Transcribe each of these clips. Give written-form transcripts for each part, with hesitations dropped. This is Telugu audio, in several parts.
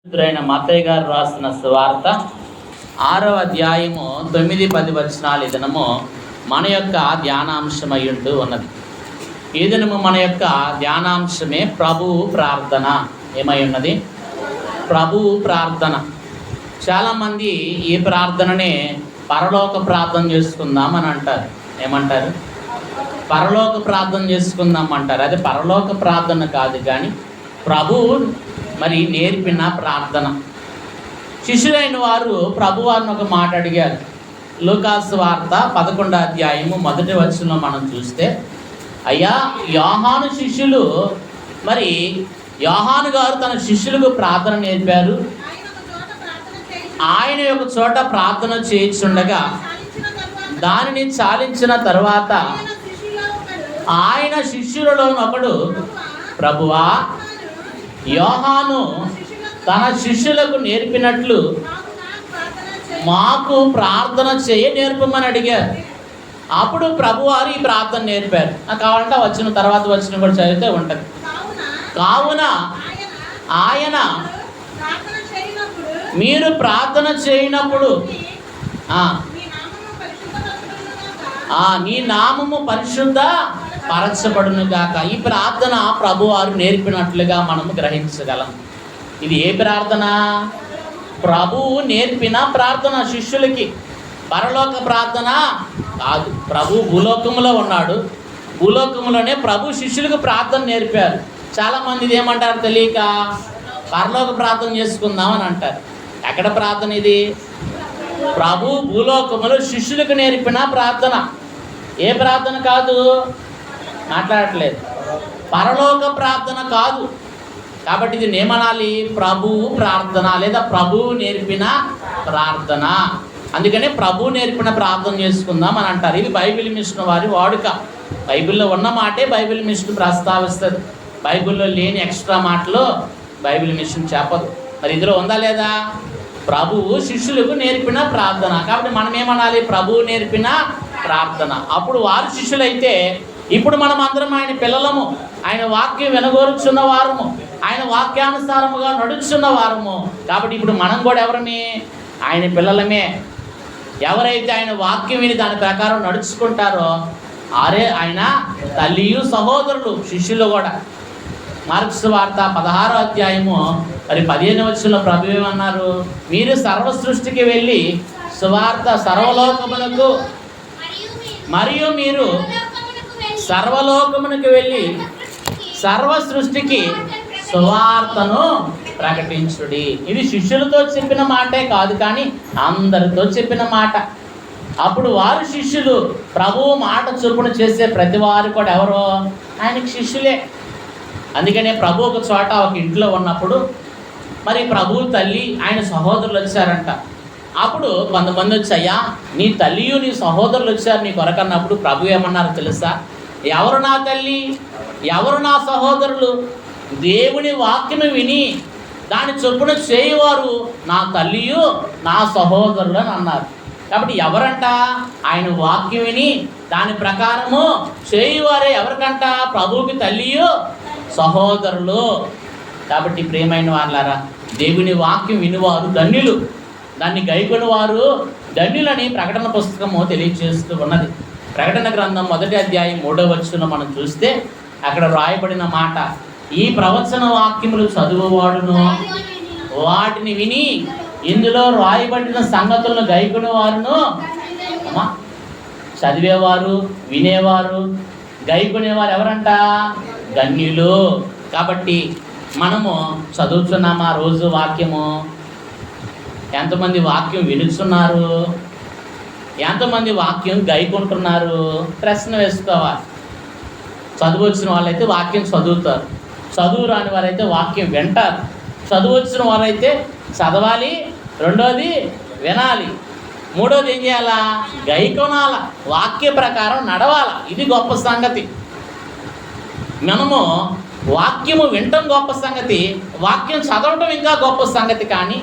మత్తయి గారు రాసిన సువార్త 6వ అధ్యాయము 9-10 వచనాలు ఈ దినము మన యొక్క ధ్యానాంశమై ఉంటూ ఉన్నది. ఈ దినము మన యొక్క ధ్యానాంశమే ప్రభువు ప్రార్థన. ఏమై ఉన్నది? ప్రభువు ప్రార్థన. చాలామంది ఈ ప్రార్థననే పరలోక ప్రార్థన చేసుకుందాం అని అంటారు. ఏమంటారు? పరలోక ప్రార్థన చేసుకుందాం అంటారు. అది పరలోక ప్రార్థన కాదు, కానీ ప్రభువు మరి నేర్పిన ప్రార్థన. శిష్యులైన వారు ప్రభువారిని ఒక మాట అడిగారు. లూకాసు వార్త 11వ అధ్యాయము 1వ వచనంలో మనం చూస్తే, అయ్యా, యోహాను శిష్యులు మరి యోహాను గారు తన శిష్యులకు ప్రార్థన నేర్పారు. ఆయన ఒక చోట ప్రార్థన చేయించుండగా దానిని చాలించిన తర్వాత ఆయన శిష్యులలో ఒకడు, ప్రభువా, యోహాను తన శిష్యులకు నేర్పినట్లు మాకు ప్రార్థన చేయ నేర్పమని అడిగారు. అప్పుడు ప్రభువారు ఈ ప్రార్థన నేర్పారు. కావాలంటే వచ్చిన తర్వాత వచ్చిన కూడా చదివితే ఉంటుంది. కావున ఆయన మీరు ప్రార్థన చేయనప్పుడు నీ నామము పరిశుద్ధ పరచబడును గాక. ఈ ప్రార్థన ప్రభువారు నేర్పినట్లుగా మనము గ్రహించగలం. ఇది ఏ ప్రార్థన? ప్రభువు నేర్పిన ప్రార్థన శిష్యులకి. పరలోక ప్రార్థన కాదు. ప్రభు భూలోకములో ఉన్నాడు. భూలోకములోనే ప్రభు శిష్యులకు ప్రార్థన నేర్పారు. చాలామంది ఇది ఏమంటారు తెలియక పరలోక ప్రార్థన చేసుకుందాం అని అంటారు. ఎక్కడ ప్రార్థన ఇది? ప్రభు భూలోకములో శిష్యులకు నేర్పిన ప్రార్థన. ఏ ప్రార్థన కాదు? మాట్లాడట్లేదు. పరలోక ప్రార్థన కాదు. కాబట్టి ఇది ఏమనాలి? ప్రభువు ప్రార్థన లేదా ప్రభువు నేర్పిన ప్రార్థన. అందుకనే ప్రభువు నేర్పిన ప్రార్థన చేసుకుందాం అని అంటారు. ఇది బైబిల్ మిషన్ వారి వాడుక. బైబిల్లో ఉన్న మాటే బైబిల్ మిషన్ ప్రస్తావిస్తుంది. బైబిల్లో లేని ఎక్స్ట్రా మాటలు బైబిల్ మిషన్ చెప్పదు. మరి ఇందులో ఉందా లేదా? ప్రభువు శిష్యులకు నేర్పిన ప్రార్థన. కాబట్టి మనం ఏమనాలి? ప్రభువు నేర్పిన ప్రార్థన. అప్పుడు వారు శిష్యులైతే ఇప్పుడు మనం అందరం ఆయన పిల్లలము, ఆయన వాక్యం వినగోరుచున్న వారము, ఆయన వాక్యానుసారముగా నడుచున్న వారము. కాబట్టి ఇప్పుడు మనం కూడా ఎవరమే? ఆయన పిల్లలమే. ఎవరైతే ఆయన వాక్యం విని దాని ప్రకారం నడుచుకుంటారో ఆయన తల్లియు సహోదరులు శిష్యులు కూడా. మార్క్స్ వార్త 16వ అధ్యాయము మరి 15వ వచనంలో ప్రభు ఏమన్నారు? మీరు సర్వ సృష్టికి వెళ్ళి సువార్త సర్వలోకములకు మరియు మీరు సర్వలోకమునకు వెళ్ళి సర్వ సృష్టికి సువార్తను ప్రకటించుడి. ఇది శిష్యులతో చెప్పిన మాటే కాదు, కానీ అందరితో చెప్పిన మాట. అప్పుడు వారు శిష్యులు. ప్రభువు మాట చొప్పున చేసే ప్రతి వారు కూడా ఎవరో ఆయనకి శిష్యులే. అందుకనే ప్రభు ఒక చోట ఒక ఇంట్లో ఉన్నప్పుడు మరి ప్రభు తల్లి ఆయన సహోదరులు వచ్చారంట. అప్పుడు కొంతమంది వచ్చాయా, నీ తల్లియు నీ సహోదరులు వచ్చారు నీ కొరకన్నప్పుడు ప్రభు ఏమన్నారు తెలుసా? ఎవరు నా తల్లి, ఎవరు నా సహోదరులు? దేవుని వాక్యము విని దాని చొప్పున చేయువారు నా తల్లియు నా సహోదరులు అని అన్నారు. కాబట్టి ఎవరంట? ఆయన వాక్యం విని దాని ప్రకారము చేయువారే ఎవరికంట? ప్రభువుకి తల్లియు సహోదరులు. కాబట్టి ప్రియమైన వాళ్ళారా, దేవుని వాక్యం వినివారు ధన్యులు, దాన్ని గైకొని వారు ధన్యులని ప్రకటన పుస్తకము తెలియజేస్తూ ఉన్నది. ప్రకటన గ్రంథం 1వ అధ్యాయం 3వ వచనంలో మనం చూస్తే అక్కడ రాయబడిన మాట, ఈ ప్రవచన వాక్యములు చదువువాడును వాటిని విని ఇందులో రాయబడిన సంగతులను గైకొని వారును. చదివేవారు, వినేవారు, గైకొనేవారు ఎవరంట? ధన్యులు. కాబట్టి మనము చదువుతున్నామా రోజు వాక్యము? ఎంతమంది వాక్యం వినుచున్నారు? ఎంతమంది వాక్యం గైకుంటున్నారు? ప్రశ్న వేసుకోవాలి. చదువు వచ్చిన వాళ్ళైతే వాక్యం చదువుతారు, చదువు రాని వారైతే వాక్యం వింటారు. చదువు వచ్చిన వారైతే చదవాలి, రెండోది వినాలి, మూడోది ఏం చేయాలా? గైకొనాల, వాక్య ప్రకారం నడవాల. ఇది గొప్ప సంగతి. మనము వాక్యము వినటం గొప్ప సంగతి, వాక్యం చదవటం ఇంకా గొప్ప సంగతి, కానీ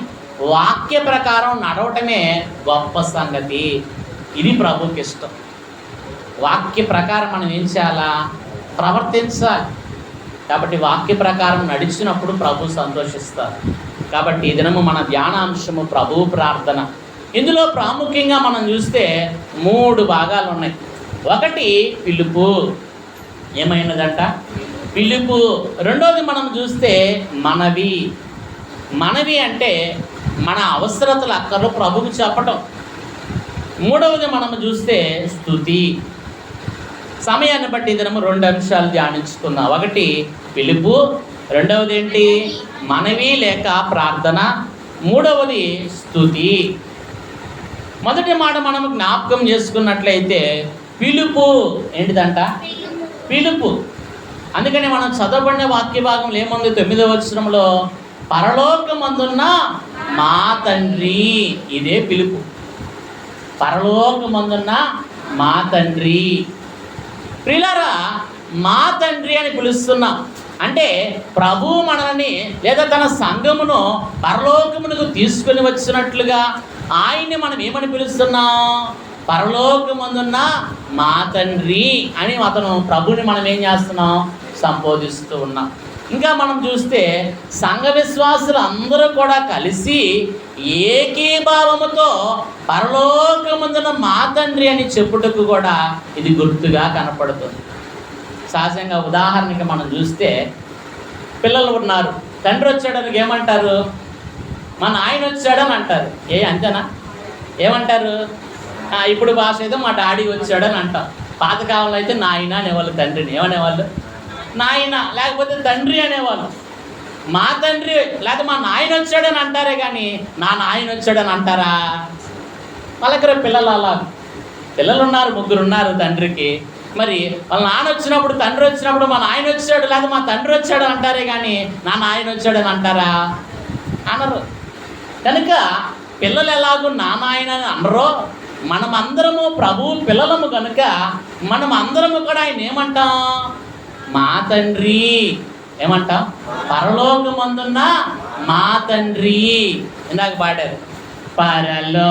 వాక్య ప్రకారం నడవటమే గొప్ప సంగతి. ఇది ప్రభుకి ఇష్టం. వాక్య ప్రకారం మనం ఏం చేయాలా? ప్రవర్తించాలి. కాబట్టి వాక్య ప్రకారం నడిచినప్పుడు ప్రభు సంతోషిస్తారు. కాబట్టి ఈ దినము మన ధ్యానాంశము ప్రభు ప్రార్థన. ఇందులో ప్రాముఖ్యంగా మనం చూస్తే 3 భాగాలు ఉన్నాయి. ఒకటి పిలుపు, ఏమైనదంట పిలుపు. రెండోది మనం చూస్తే మనవి. మనవి అంటే మన అవసరతలు అక్కర్లు ప్రభుకు చెప్పటం. మూడవది మనం చూస్తే స్తుతి. సమయాన్ని బట్టి దినము 2 అంశాలు ధ్యానించుకుందాం. ఒకటి పిలుపు, రెండవది ఏంటి మనవి లేక ప్రార్థన, మూడవది స్తుతి. మొదటి మాట మనం జ్ఞాపకం చేసుకున్నట్లయితే పిలుపు ఏంటిదంట పిలుపు. అందుకని మనం చదవబడిన వాక్య భాగంలో ఏముంది? 9వ వచనంలో పరలోకమందున్న మా తండ్రి, ఇదే పిలుపు. పరలోకమందున్న మా తండ్రి. ప్రియులారా, మా తండ్రి అని పిలుస్తున్నాం అంటే ప్రభు మనల్ని లేదా తన సంఘమును పరలోకమునకు తీసుకొని వచ్చినట్లుగా ఆయన్ని మనం ఏమని పిలుస్తున్నాం? పరలోకమందున్న మా తండ్రి అని అతను ప్రభుని మనం ఏం చేస్తున్నాం? సంబోధిస్తూ ఉన్నాం. ఇంకా మనం చూస్తే సంఘ విశ్వాసులు అందరూ కూడా కలిసి ఏకీభావముతో పరలోకమందున మా తండ్రి అని చెప్పుటకు కూడా ఇది గుర్తుగా కనపడుతుంది. సహజంగా ఉదాహరణకి మనం చూస్తే పిల్లలు ఉన్నారు, తండ్రి వచ్చాడని ఏమంటారు? మా నాయన వచ్చాడని అంటారు. అంతేనా? ఏమంటారు? ఇప్పుడు భాష అయితే మా డాడీ వచ్చాడని అంటాం. పాతకాలంలో అయితే నాయన అనేవాళ్ళు, తండ్రిని ఏమనేవాళ్ళు? నాయన, లేకపోతే తండ్రి అనేవాళ్ళు. మా తండ్రి లేకపోతే మా నాయన వచ్చాడని అంటారే కానీ నా నాయన వచ్చాడని అంటారా? వాళ్ళకి పిల్లలు అలా పిల్లలు ఉన్నారు, 3 ఉన్నారు తండ్రికి. మరి వాళ్ళ నాన్న వచ్చినప్పుడు తండ్రి వచ్చినప్పుడు మా నాయన వచ్చాడు లేదా మా తండ్రి వచ్చాడు అంటారే కానీ నా నాయన వచ్చాడని అంటారా? అనరు. కనుక పిల్లలు ఎలాగో నా నాయన అని అనరో మనమందరము ప్రభు పిల్లలము కనుక మనం అందరము కూడా ఆయన ఏమంటాం? మా తండ్రి. ఏమంటాం? పరలోకమందున్న మా తండ్రి. ఇందాక పాడారు, పరలోకమందున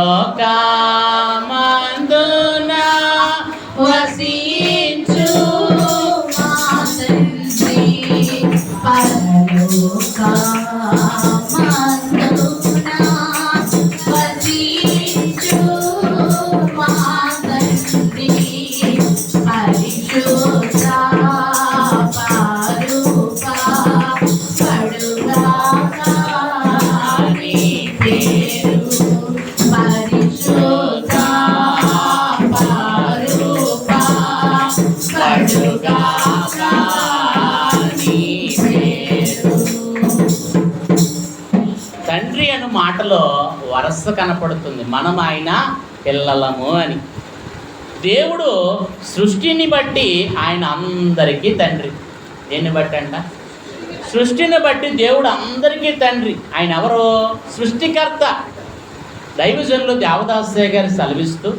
వసించు మా తండ్రి, పరలోకమందున వసించు మా తండ్రి, పరిశుద్ధ తండ్రి అను మాటలో వరస కనపడుతుంది. మనం ఆయన పిల్లలము అని. దేవుడు సృష్టిని బట్టి ఆయన అందరికీ తండ్రి. దేన్ని బట్టి అంట? సృష్టిని బట్టి దేవుడు అందరికీ తండ్రి. ఆయన ఎవరు? సృష్టికర్త. దైవజనులు దేవదాసయ్య గారు సెలవిస్తూ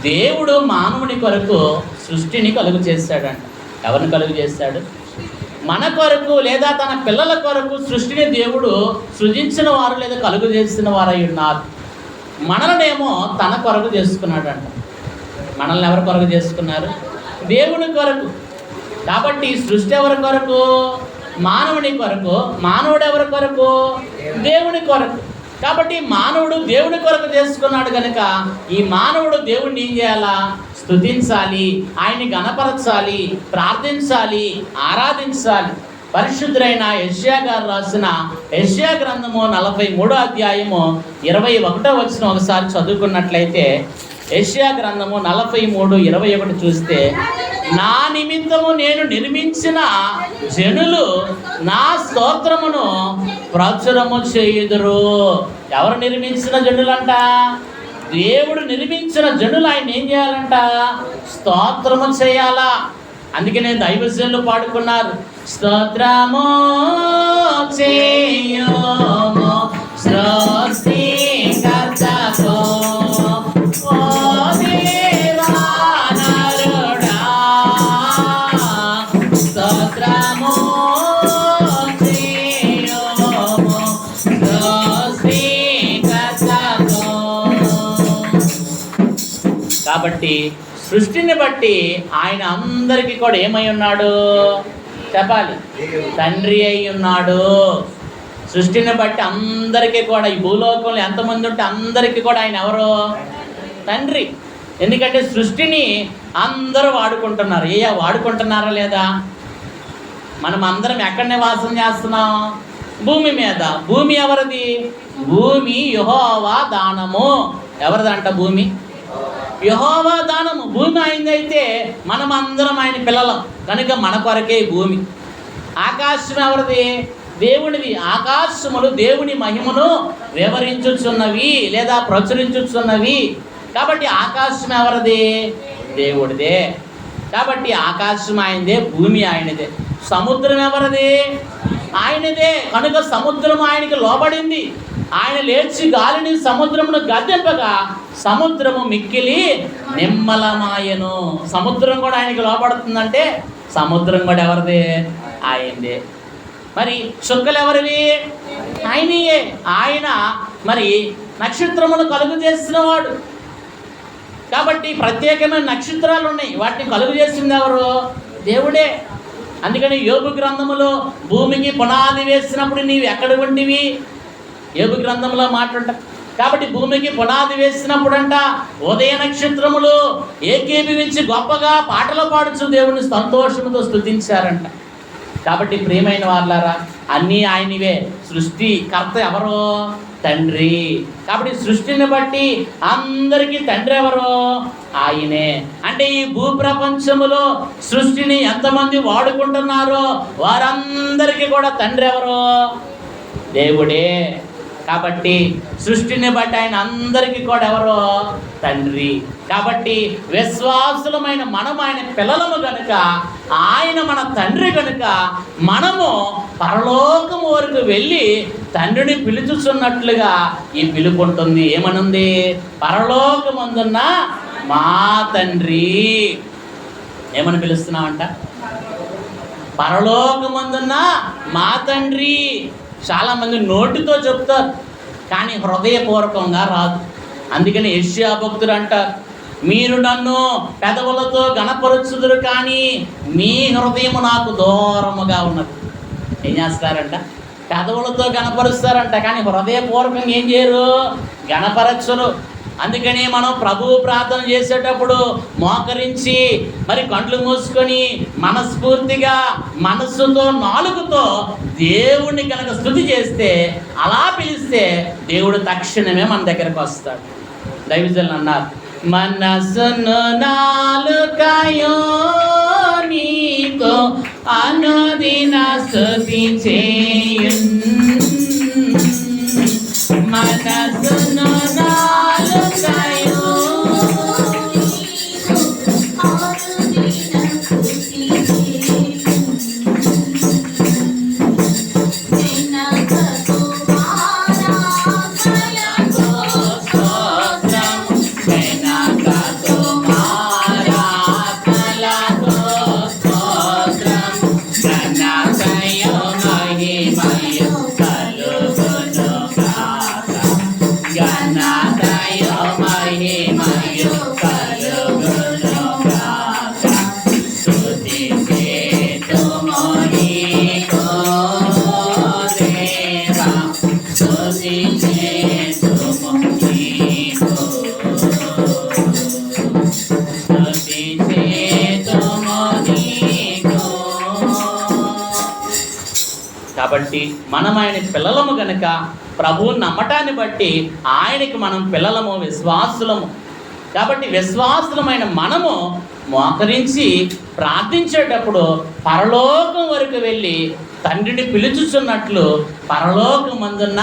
దేవుడు మానవుని కొరకు సృష్టిని కలుగు చేశాడంట. ఎవరిని కలుగు చేశాడు? మన కొరకు లేదా తన పిల్లల కొరకు సృష్టిని దేవుడు సృజించిన వారు లేదా కలుగు చేసిన వారై ఉన్నారు. మనలనేమో తన కొరకు చేసుకున్నాడంట. మనల్ని ఎవరి కొరకు చేసుకున్నారు? దేవుని కొరకు. కాబట్టి సృష్టి ఎవరి కొరకు? మానవుని కొరకు. మానవుడు ఎవరి కొరకు? దేవుని కొరకు. కాబట్టి మానవుడు దేవుని కొరకు చేసుకున్నాడు కనుక ఈ మానవుడు దేవుడిని ఏం చేయాలా? స్తుతించాలి, ఆయన్ని గణపరచాలి, ప్రార్థించాలి, ఆరాధించాలి. పరిశుద్ధుడైన యెషయా గారు రాసిన యెషయా గ్రంథము 43వ అధ్యాయము 21వ వచనం ఒకసారి చదువుకున్నట్లయితే యెషయా గ్రంథము 43:21 చూస్తే, నా నిమిత్తము నేను నిర్మించిన జనులు నా స్తోత్రమును ప్రచురము చేయుదురు. ఎవరు నిర్మించిన జనులంట? దేవుడు నిర్మించిన జనులు ఆయన ఏం చేయాలంట? స్తోత్రము చేయాలా. అందుకే నేను దైవజనులు పాడుకున్నారు, స్తోత్రము చేయుము సృష్టికర్తకు ఓ దేవా నరుడా, స్తోత్రము చేయుము సృష్టికర్తకు. కాబట్టి సృష్టిని బట్టి ఆయన అందరికీ కూడా ఏమై ఉన్నాడు? చెప్పాలి, తండ్రి అయి ఉన్నాడు. సృష్టిని బట్టి అందరికీ కూడా, ఈ భూలోకంలో ఎంతమంది ఉంటే అందరికీ కూడా ఆయన ఎవరు? తండ్రి. ఎందుకంటే సృష్టిని అందరూ వాడుకుంటున్నారు. వాడుకుంటున్నారా లేదా? మనం అందరం ఎక్కడ నివాసం చేస్తున్నాం? భూమి మీద. భూమి ఎవరిది? భూమి యెహోవా దానము. ఎవరిదంట భూమి? యెహోవా దానము. భూమి ఆయనదైతే మనం అందరం ఆయన పిల్లలం కనుక మన కొరకే భూమి. ఆకాశం ఎవరిది? దేవునిది. ఆకాశములు దేవుని మహిమను వివరించుచున్నవి లేదా ప్రచురించుచున్నవి. కాబట్టి ఆకాశం ఎవరిది? దేవుడిదే. కాబట్టి ఆకాశం ఆయనదే, భూమి ఆయనదే. సముద్రం ఎవరిది? ఆయనదే. కనుక సముద్రం ఆయనకి లోబడింది. ఆయన లేచి గాలిని సముద్రమును గద్దెంపగా సముద్రము మిక్కిలి నిమ్మలమాయను. సముద్రం కూడా ఆయనకి లోబడుతుందంటే సముద్రం కూడా ఎవరిది? ఆయనదే. మరి చుక్కలు ఎవరివి? ఆయనయే. ఆయన మరి నక్షత్రములు కలుగు చేసినవాడు. కాబట్టి ప్రత్యేకమైన నక్షత్రాలు ఉన్నాయి, వాటిని కలుగు చేసింది ఎవరు? దేవుడే. అందుకని యోబు గ్రంథములో భూమికి పునాది వేసినప్పుడు నీవు ఎక్కడ ఉండివి? యోబు గ్రంథంలో మాట్లాడ. కాబట్టి భూమికి పునాది వేసినప్పుడంట ఉదయ నక్షత్రములు ఏకీభవించి గొప్పగా పాటలు పాడుచు దేవుని సంతోషముతో స్తుతించారంట. కాబట్టి ప్రియమైన వాళ్ళారా, అన్నీ ఆయనవే. సృష్టికర్త ఎవరు? తండ్రి. కాబట్టి సృష్టిని బట్టి అందరికీ తండ్రి ఎవరు? ఆయనే. అంటే ఈ భూప్రపంచములో సృష్టిని ఎంతమంది వాడుకుంటున్నారో వారందరికీ కూడా తండ్రి ఎవరు? దేవుడే. కాబట్టి సృష్టిని బట్టి ఆయన అందరికీ కూడా ఎవరో? తండ్రి. కాబట్టి విశ్వాసులమైన మనం ఆయన పిల్లలము కనుక, ఆయన మన తండ్రి కనుక మనము పరలోకము వరకు వెళ్ళి తండ్రిని పిలుచుచున్నట్లుగా ఈ పిలుపు ఉంటుంది. ఏమనుంది? పరలోకమందున్న మా తండ్రి. ఏమని పిలుస్తున్నామంట? పరలోకమందున్న మా తండ్రి. చాలామంది నోటితో చెప్తారు కానీ హృదయపూర్వకంగా రాదు. అందుకని యెషయా భక్తుడు అంటారు, మీరు నన్ను పెదవులతో గణపరుచుదురు కానీ మీ హృదయము నాకు దూరముగా ఉన్నది. ఏం చేస్తారంట? పెదవులతో గణపరుస్తారంట కానీ హృదయపూర్వకంగా ఏం చేయరు? గణపరచరు. అందుకని మనం ప్రభువు ప్రార్థన చేసేటప్పుడు మోకరించి మరి కండ్లు మూసుకొని మనస్ఫూర్తిగా మనస్సుతో నాలుగుతో దేవుణ్ణి కనుక స్తుతి చేస్తే, అలా పిలిస్తే దేవుడు తక్షణమే మన దగ్గరకు వస్తాడు. దైవజనులు అన్నారు, మనసును నాలుకయో నీతో అనుదిన స్తుతి చేయున్. మనసును కాబట్టి మనం ఆయన పిల్లలము గనుక ప్రభువు నమ్మటాన్ని బట్టి ఆయనకి మనం పిల్లలము, విశ్వాసులము. కాబట్టి విశ్వాసులమైన మనము మోకరించి ప్రార్థించేటప్పుడు పరలోకం వరకు వెళ్ళి తండ్రిని పిలుచుచున్నట్లు పరలోకమందున్న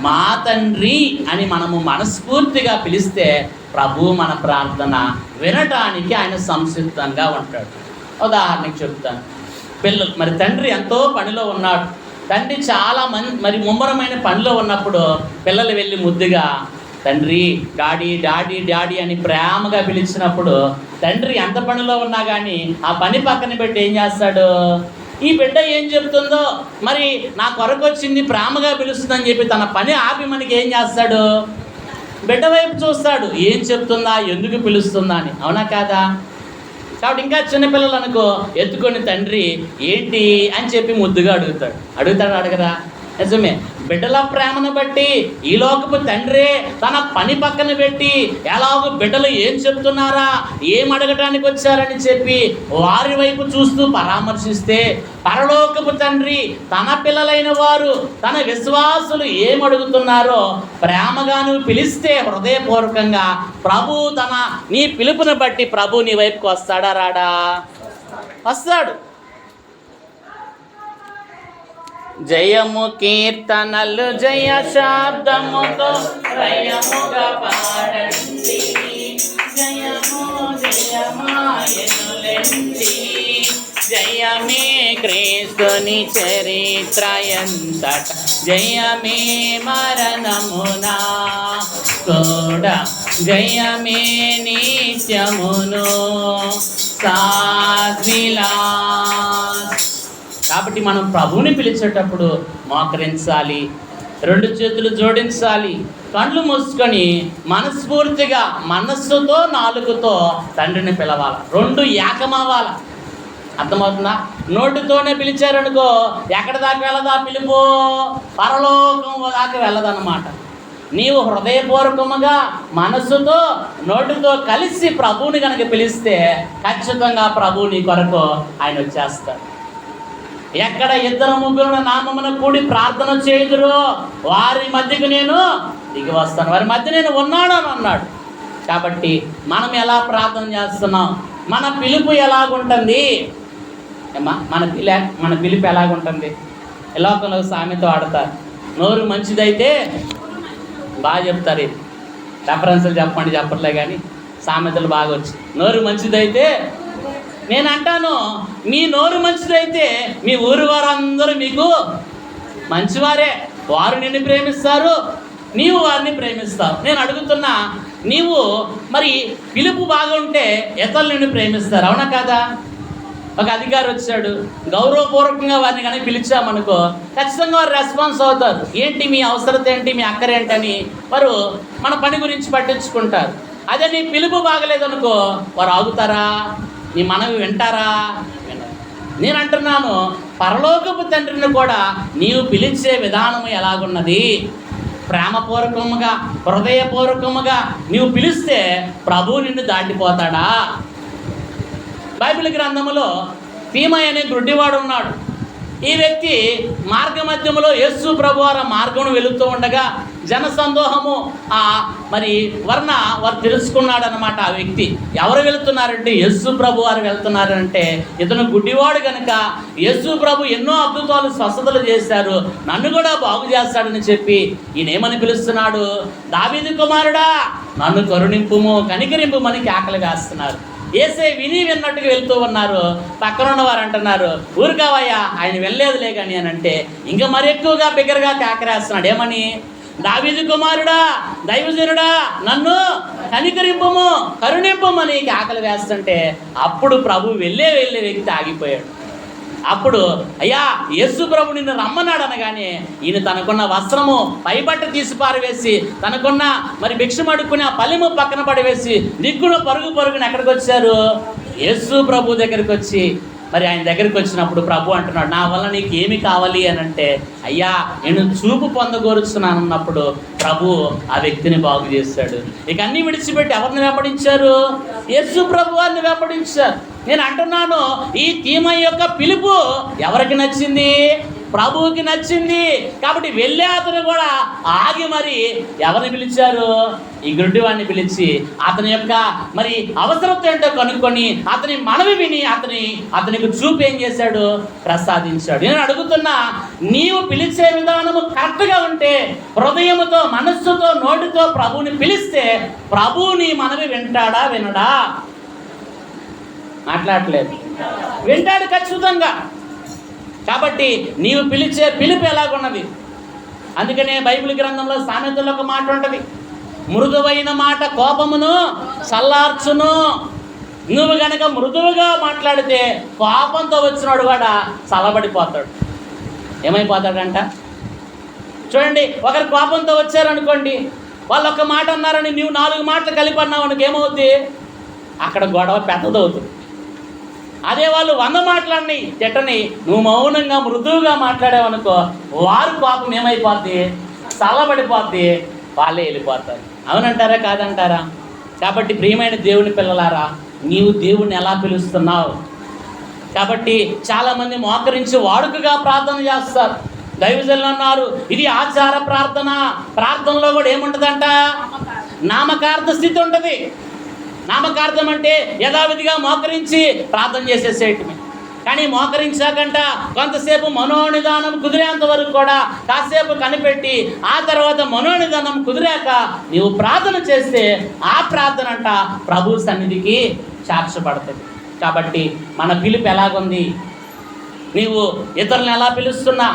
మా తండ్రి అని మనము మనస్ఫూర్తిగా పిలిస్తే ప్రభువు మన ప్రార్థన వినటానికి ఆయన సంసిద్ధంగా ఉంటాడు. ఉదాహరణకి చెప్తాను. పిల్లలు మరి తండ్రి ఎంతో పనిలో ఉన్నాడు. తండ్రి చాలా మరి ముమ్మరమైన పనిలో ఉన్నప్పుడు పిల్లలు వెళ్ళి ముద్దుగా తండ్రి డాడీ డాడీ డాడీ అని ప్రేమగా పిలిచినప్పుడు తండ్రి ఎంత పనిలో ఉన్నా కానీ ఆ పని పక్కన పెట్టి ఏం చేస్తాడు? ఈ బిడ్డ ఏం చెప్తుందో మరి నా కొరకు వచ్చింది ప్రేమగా పిలుస్తుందని చెప్పి తన పని ఆపి మనకి ఏం చేస్తాడు? బిడ్డ వైపు చూస్తాడు. ఏం చెప్తుందా, ఎందుకు పిలుస్తుందా అని. అవునా కాదా? కాబట్టి ఇంకా చిన్నపిల్లలు అనుకో ఎత్తుకొని తండ్రి ఏంటి అని చెప్పి ముద్దుగా అడుగుతాడు అడగరా? నిజమే. బిడ్డల ప్రేమను బట్టి ఈ లోకపు తండ్రే తన పని పక్కన పెట్టి ఎలాగో బిడ్డలు ఏం చెప్తున్నారా, ఏం అడగటానికి వచ్చారని చెప్పి వారి వైపు చూస్తూ పరామర్శిస్తే, పరలోకపు తండ్రి తన పిల్లలైన వారు తన విశ్వాసులు ఏం అడుగుతున్నారో ప్రేమగా నువ్వు పిలిస్తే హృదయపూర్వకంగా ప్రభు నీ పిలుపుని బట్టి ప్రభు నీ వైపుకి వస్తాడా రాడా? వస్తాడు. జయము కీర్తనలు జయ శబ్దముతో జయముగా పాడండి, జయము జయమాయనులెండి, జయమే క్రీస్తుని చరిత్ర ఎంతట, జయమే మరణమునా కూడా, జయమే నిత్యమును సాధ్విలా. కాబట్టి మనం ప్రభువుని పిలిచేటప్పుడు మోకరించాలి, రెండు చేతులు జోడించాలి, కళ్ళు మూసుకొని మనస్ఫూర్తిగా మనస్సుతో నాలుగుతో తండ్రిని పిలవాలి. రెండు ఏకమవ్వాలి. అర్థమవుతుందా? నోటితోనే పిలిచారనుకో ఎక్కడ దాకా వెళ్ళదా పిలుపు? పరలోకం దాకా వెళ్ళదన్నమాట. నీవు హృదయపూర్వకముగా మనస్సుతో నోటితో కలిసి ప్రభువుని కనుక పిలిస్తే ఖచ్చితంగా ప్రభువు నీ కొరకు ఆయన వచ్చేస్తాడు. ఎక్కడ ఇద్దరు ముగ్గురు నామమున కూడి ప్రార్థన చేయుదురో వారి మధ్యకు నేను దిగి వస్తాను, వారి మధ్య నేను ఉన్నాను అని అన్నాడు. కాబట్టి మనం ఎలా ప్రార్థన చేస్తున్నాం? మన పిలుపు ఎలాగుంటుంది? మన పిలుపు ఎలాగుంటుంది? లోకంలో సామెత వాడతారు, నోరు మంచిదైతే బాగా చెప్తారు. ఇది రెఫరెన్స్లు చెప్పట్లే కానీ సామెతలు బాగా వచ్చి, నోరు మంచిదైతే. నేను అంటాను, మీ నోరు మంచిదైతే మీ ఊరు వారందరూ మీకు మంచివారే, వారు నిన్ను ప్రేమిస్తారు, నీవు వారిని ప్రేమిస్తావు. నేను అడుగుతున్నా, నీవు మరి పిలుపు బాగుంటే ఇతరులు నిన్ను ప్రేమిస్తారు, అవునా కాదా? ఒక అధికారి వచ్చాడు, గౌరవపూర్వకంగా వారిని కనుక పిలిచామనుకో ఖచ్చితంగా వారు రెస్పాన్స్ అవుతారు. ఏంటి మీ అవసరత ఏంటి, మీ అక్కరేంటని వారు మన పని గురించి పట్టించుకుంటారు. అదే నీ పిలుపు బాగలేదనుకో వారు ఆగుతారా? నీ మనవి వింటారా? నేను అంటున్నాను, పరలోకపు తండ్రిని కూడా నీవు పిలిచే విధానము ఎలాగున్నది? ప్రేమపూర్వకముగా హృదయపూర్వకముగా నీవు పిలిస్తే ప్రభువు నిన్ను దాటిపోతాడా? బైబిల్ గ్రంథములో తీమయ్య అనే గుడ్డివాడు ఉన్నాడు. ఈ వ్యక్తి మార్గ మధ్యములో యేసు ప్రభు వారి మార్గం వెళుతూ ఉండగా జనసందోహము మరి వారు తెలుసుకున్నాడు అనమాట. ఆ వ్యక్తి ఎవరు వెళుతున్నారంటే యేసు ప్రభు వారు వెళ్తున్నారంటే, ఇతను గుడ్డివాడు కనుక యేసు ప్రభు ఎన్నో అద్భుతాలు స్వస్థతలు చేశారు, నన్ను కూడా బాగు చేస్తాడని చెప్పి ఈయన ఏమని పిలుస్తున్నాడు? దావీదు కుమారుడా నన్ను కరుణింపుము, కనికరింపుమని కేకలు వేస్తున్నారు. ఏసే విన్నట్టుగా వెళ్తూ ఉన్నారు. పక్కన ఉన్నవారు అంటున్నారు, ఊరుకావయ్యా ఆయన వెళ్ళలేదులే కానీ అని అంటే ఇంకా మరి ఎక్కువగా బిగ్గరగా కేకరేస్తున్నాడు. ఏమని? దావీదు కుమారుడా, దైవజనుడా నన్ను కనికరింపుము, కరుణింపుమని కేకలు వేస్తుంటే అప్పుడు ప్రభు వెళ్ళే వ్యక్తి ఆగిపోయాడు. అప్పుడు అయ్యా యేసు ప్రభు నిన్ను రమ్మన్నాడు అనగానే ఈయన తనకున్న వస్త్రము పైబట్ట తీసి పారవేసి, తనకున్న మరి భిక్షం అడుక్కుని ఆ పల్లెము పక్కన పడివేసి దిక్కున పరుగున ఎక్కడికి వచ్చారు? యేసు ప్రభు దగ్గరికి వచ్చి, మరి ఆయన దగ్గరికి వచ్చినప్పుడు ప్రభు అంటున్నాడు, నా వల్ల నీకు ఏమి కావాలి అని అంటే, అయ్యా నేను చూపు పొందగోరుస్తున్నాను అన్నప్పుడు ప్రభు ఆ వ్యక్తిని బాగు చేశాడు. ఇక అన్నీ విడిచిపెట్టి ఎవరిని వెంబడించారు? యేసు ప్రభు వారిని వెంబడించారు. నేను అంటున్నాను, ఈ తీమయ్య యొక్క పిలుపు ఎవరికి నచ్చింది? ప్రభువుకి నచ్చింది. కాబట్టి వెళ్ళే అతను కూడా ఆగి మరి ఎవరిని పిలిచారు? ఈ గుడ్డివాడిని పిలిచి అతని యొక్క మరి అవసరత ఏంటో కనుక్కొని అతని మనవి విని అతనికి చూపు ఏం చేశాడు? ప్రసాదించాడు. నేను అడుగుతున్నా, నీవు పిలిచే విధానము కరెక్ట్గా ఉంటే, హృదయముతో మనస్సుతో నోటితో ప్రభువుని పిలిస్తే ప్రభువు నీ మనవి వింటాడా వినడా? మాట్లాడలేదు, వింటాడు ఖచ్చితంగా. కాబట్టి నీవు పిలిచే పిలుపు ఎలాగున్నది? అందుకనే బైబిల్ గ్రంథంలో సామెతల్లో ఒక మాట ఉంటుంది, మృదువైన మాట కోపమును చల్లార్చును. నువ్వు గనక మృదువుగా మాట్లాడితే కోపంతో వచ్చినాడు కూడా చల్లబడిపోతాడు. ఏమైపోతాడంట? చూడండి, ఒకరు కోపంతో వచ్చారనుకోండి, వాళ్ళు ఒక మాట అన్నారని నువ్వు 4 మాటలు కలిపి అన్నావు అనుకో ఏమవుద్ది? అక్కడ గొడవ పెద్దదవుతుంది. అదే వాళ్ళు 100 మాటలన్నీ తిట్టని నువ్వు మౌనంగా మృదువుగా మాట్లాడావనుకో, వారు కోపం ఏమైపోద్ది, చల్లబడిపోద్ది, వాళ్ళే వెళ్ళిపోతారు. అవునంటారా కాదంటారా? కాబట్టి ప్రియమైన దేవుని పిల్లలారా, నీవు దేవుణ్ణి ఎలా పిలుస్తున్నావు? కాబట్టి చాలామంది మోకరించి వాడుకగా ప్రార్థన చేస్తారు. దైవజనులు అన్నారు, ఇది ఆచార ప్రార్థన. ప్రార్థనలో కూడా ఏముంటుందంట? నామకార్థ స్థితి ఉంటుంది. నామకార్థం అంటే యథావిధిగా మోకరించి ప్రార్థన చేసేసేయటమే. కానీ మోకరించాకంట కొంతసేపు మనోనిదానం కుదిరేంత వరకు కూడా కాసేపు కనిపెట్టి ఆ తర్వాత మనోనిదానం కుదిరాక నీవు ప్రార్థన చేస్తే ఆ ప్రార్థన అంట ప్రభు సన్నిధికి చేర్చబడుతుంది. కాబట్టి మన పిలుపు ఎలాగుంది? నీవు ఇతరులను ఎలా పిలుస్తున్నా,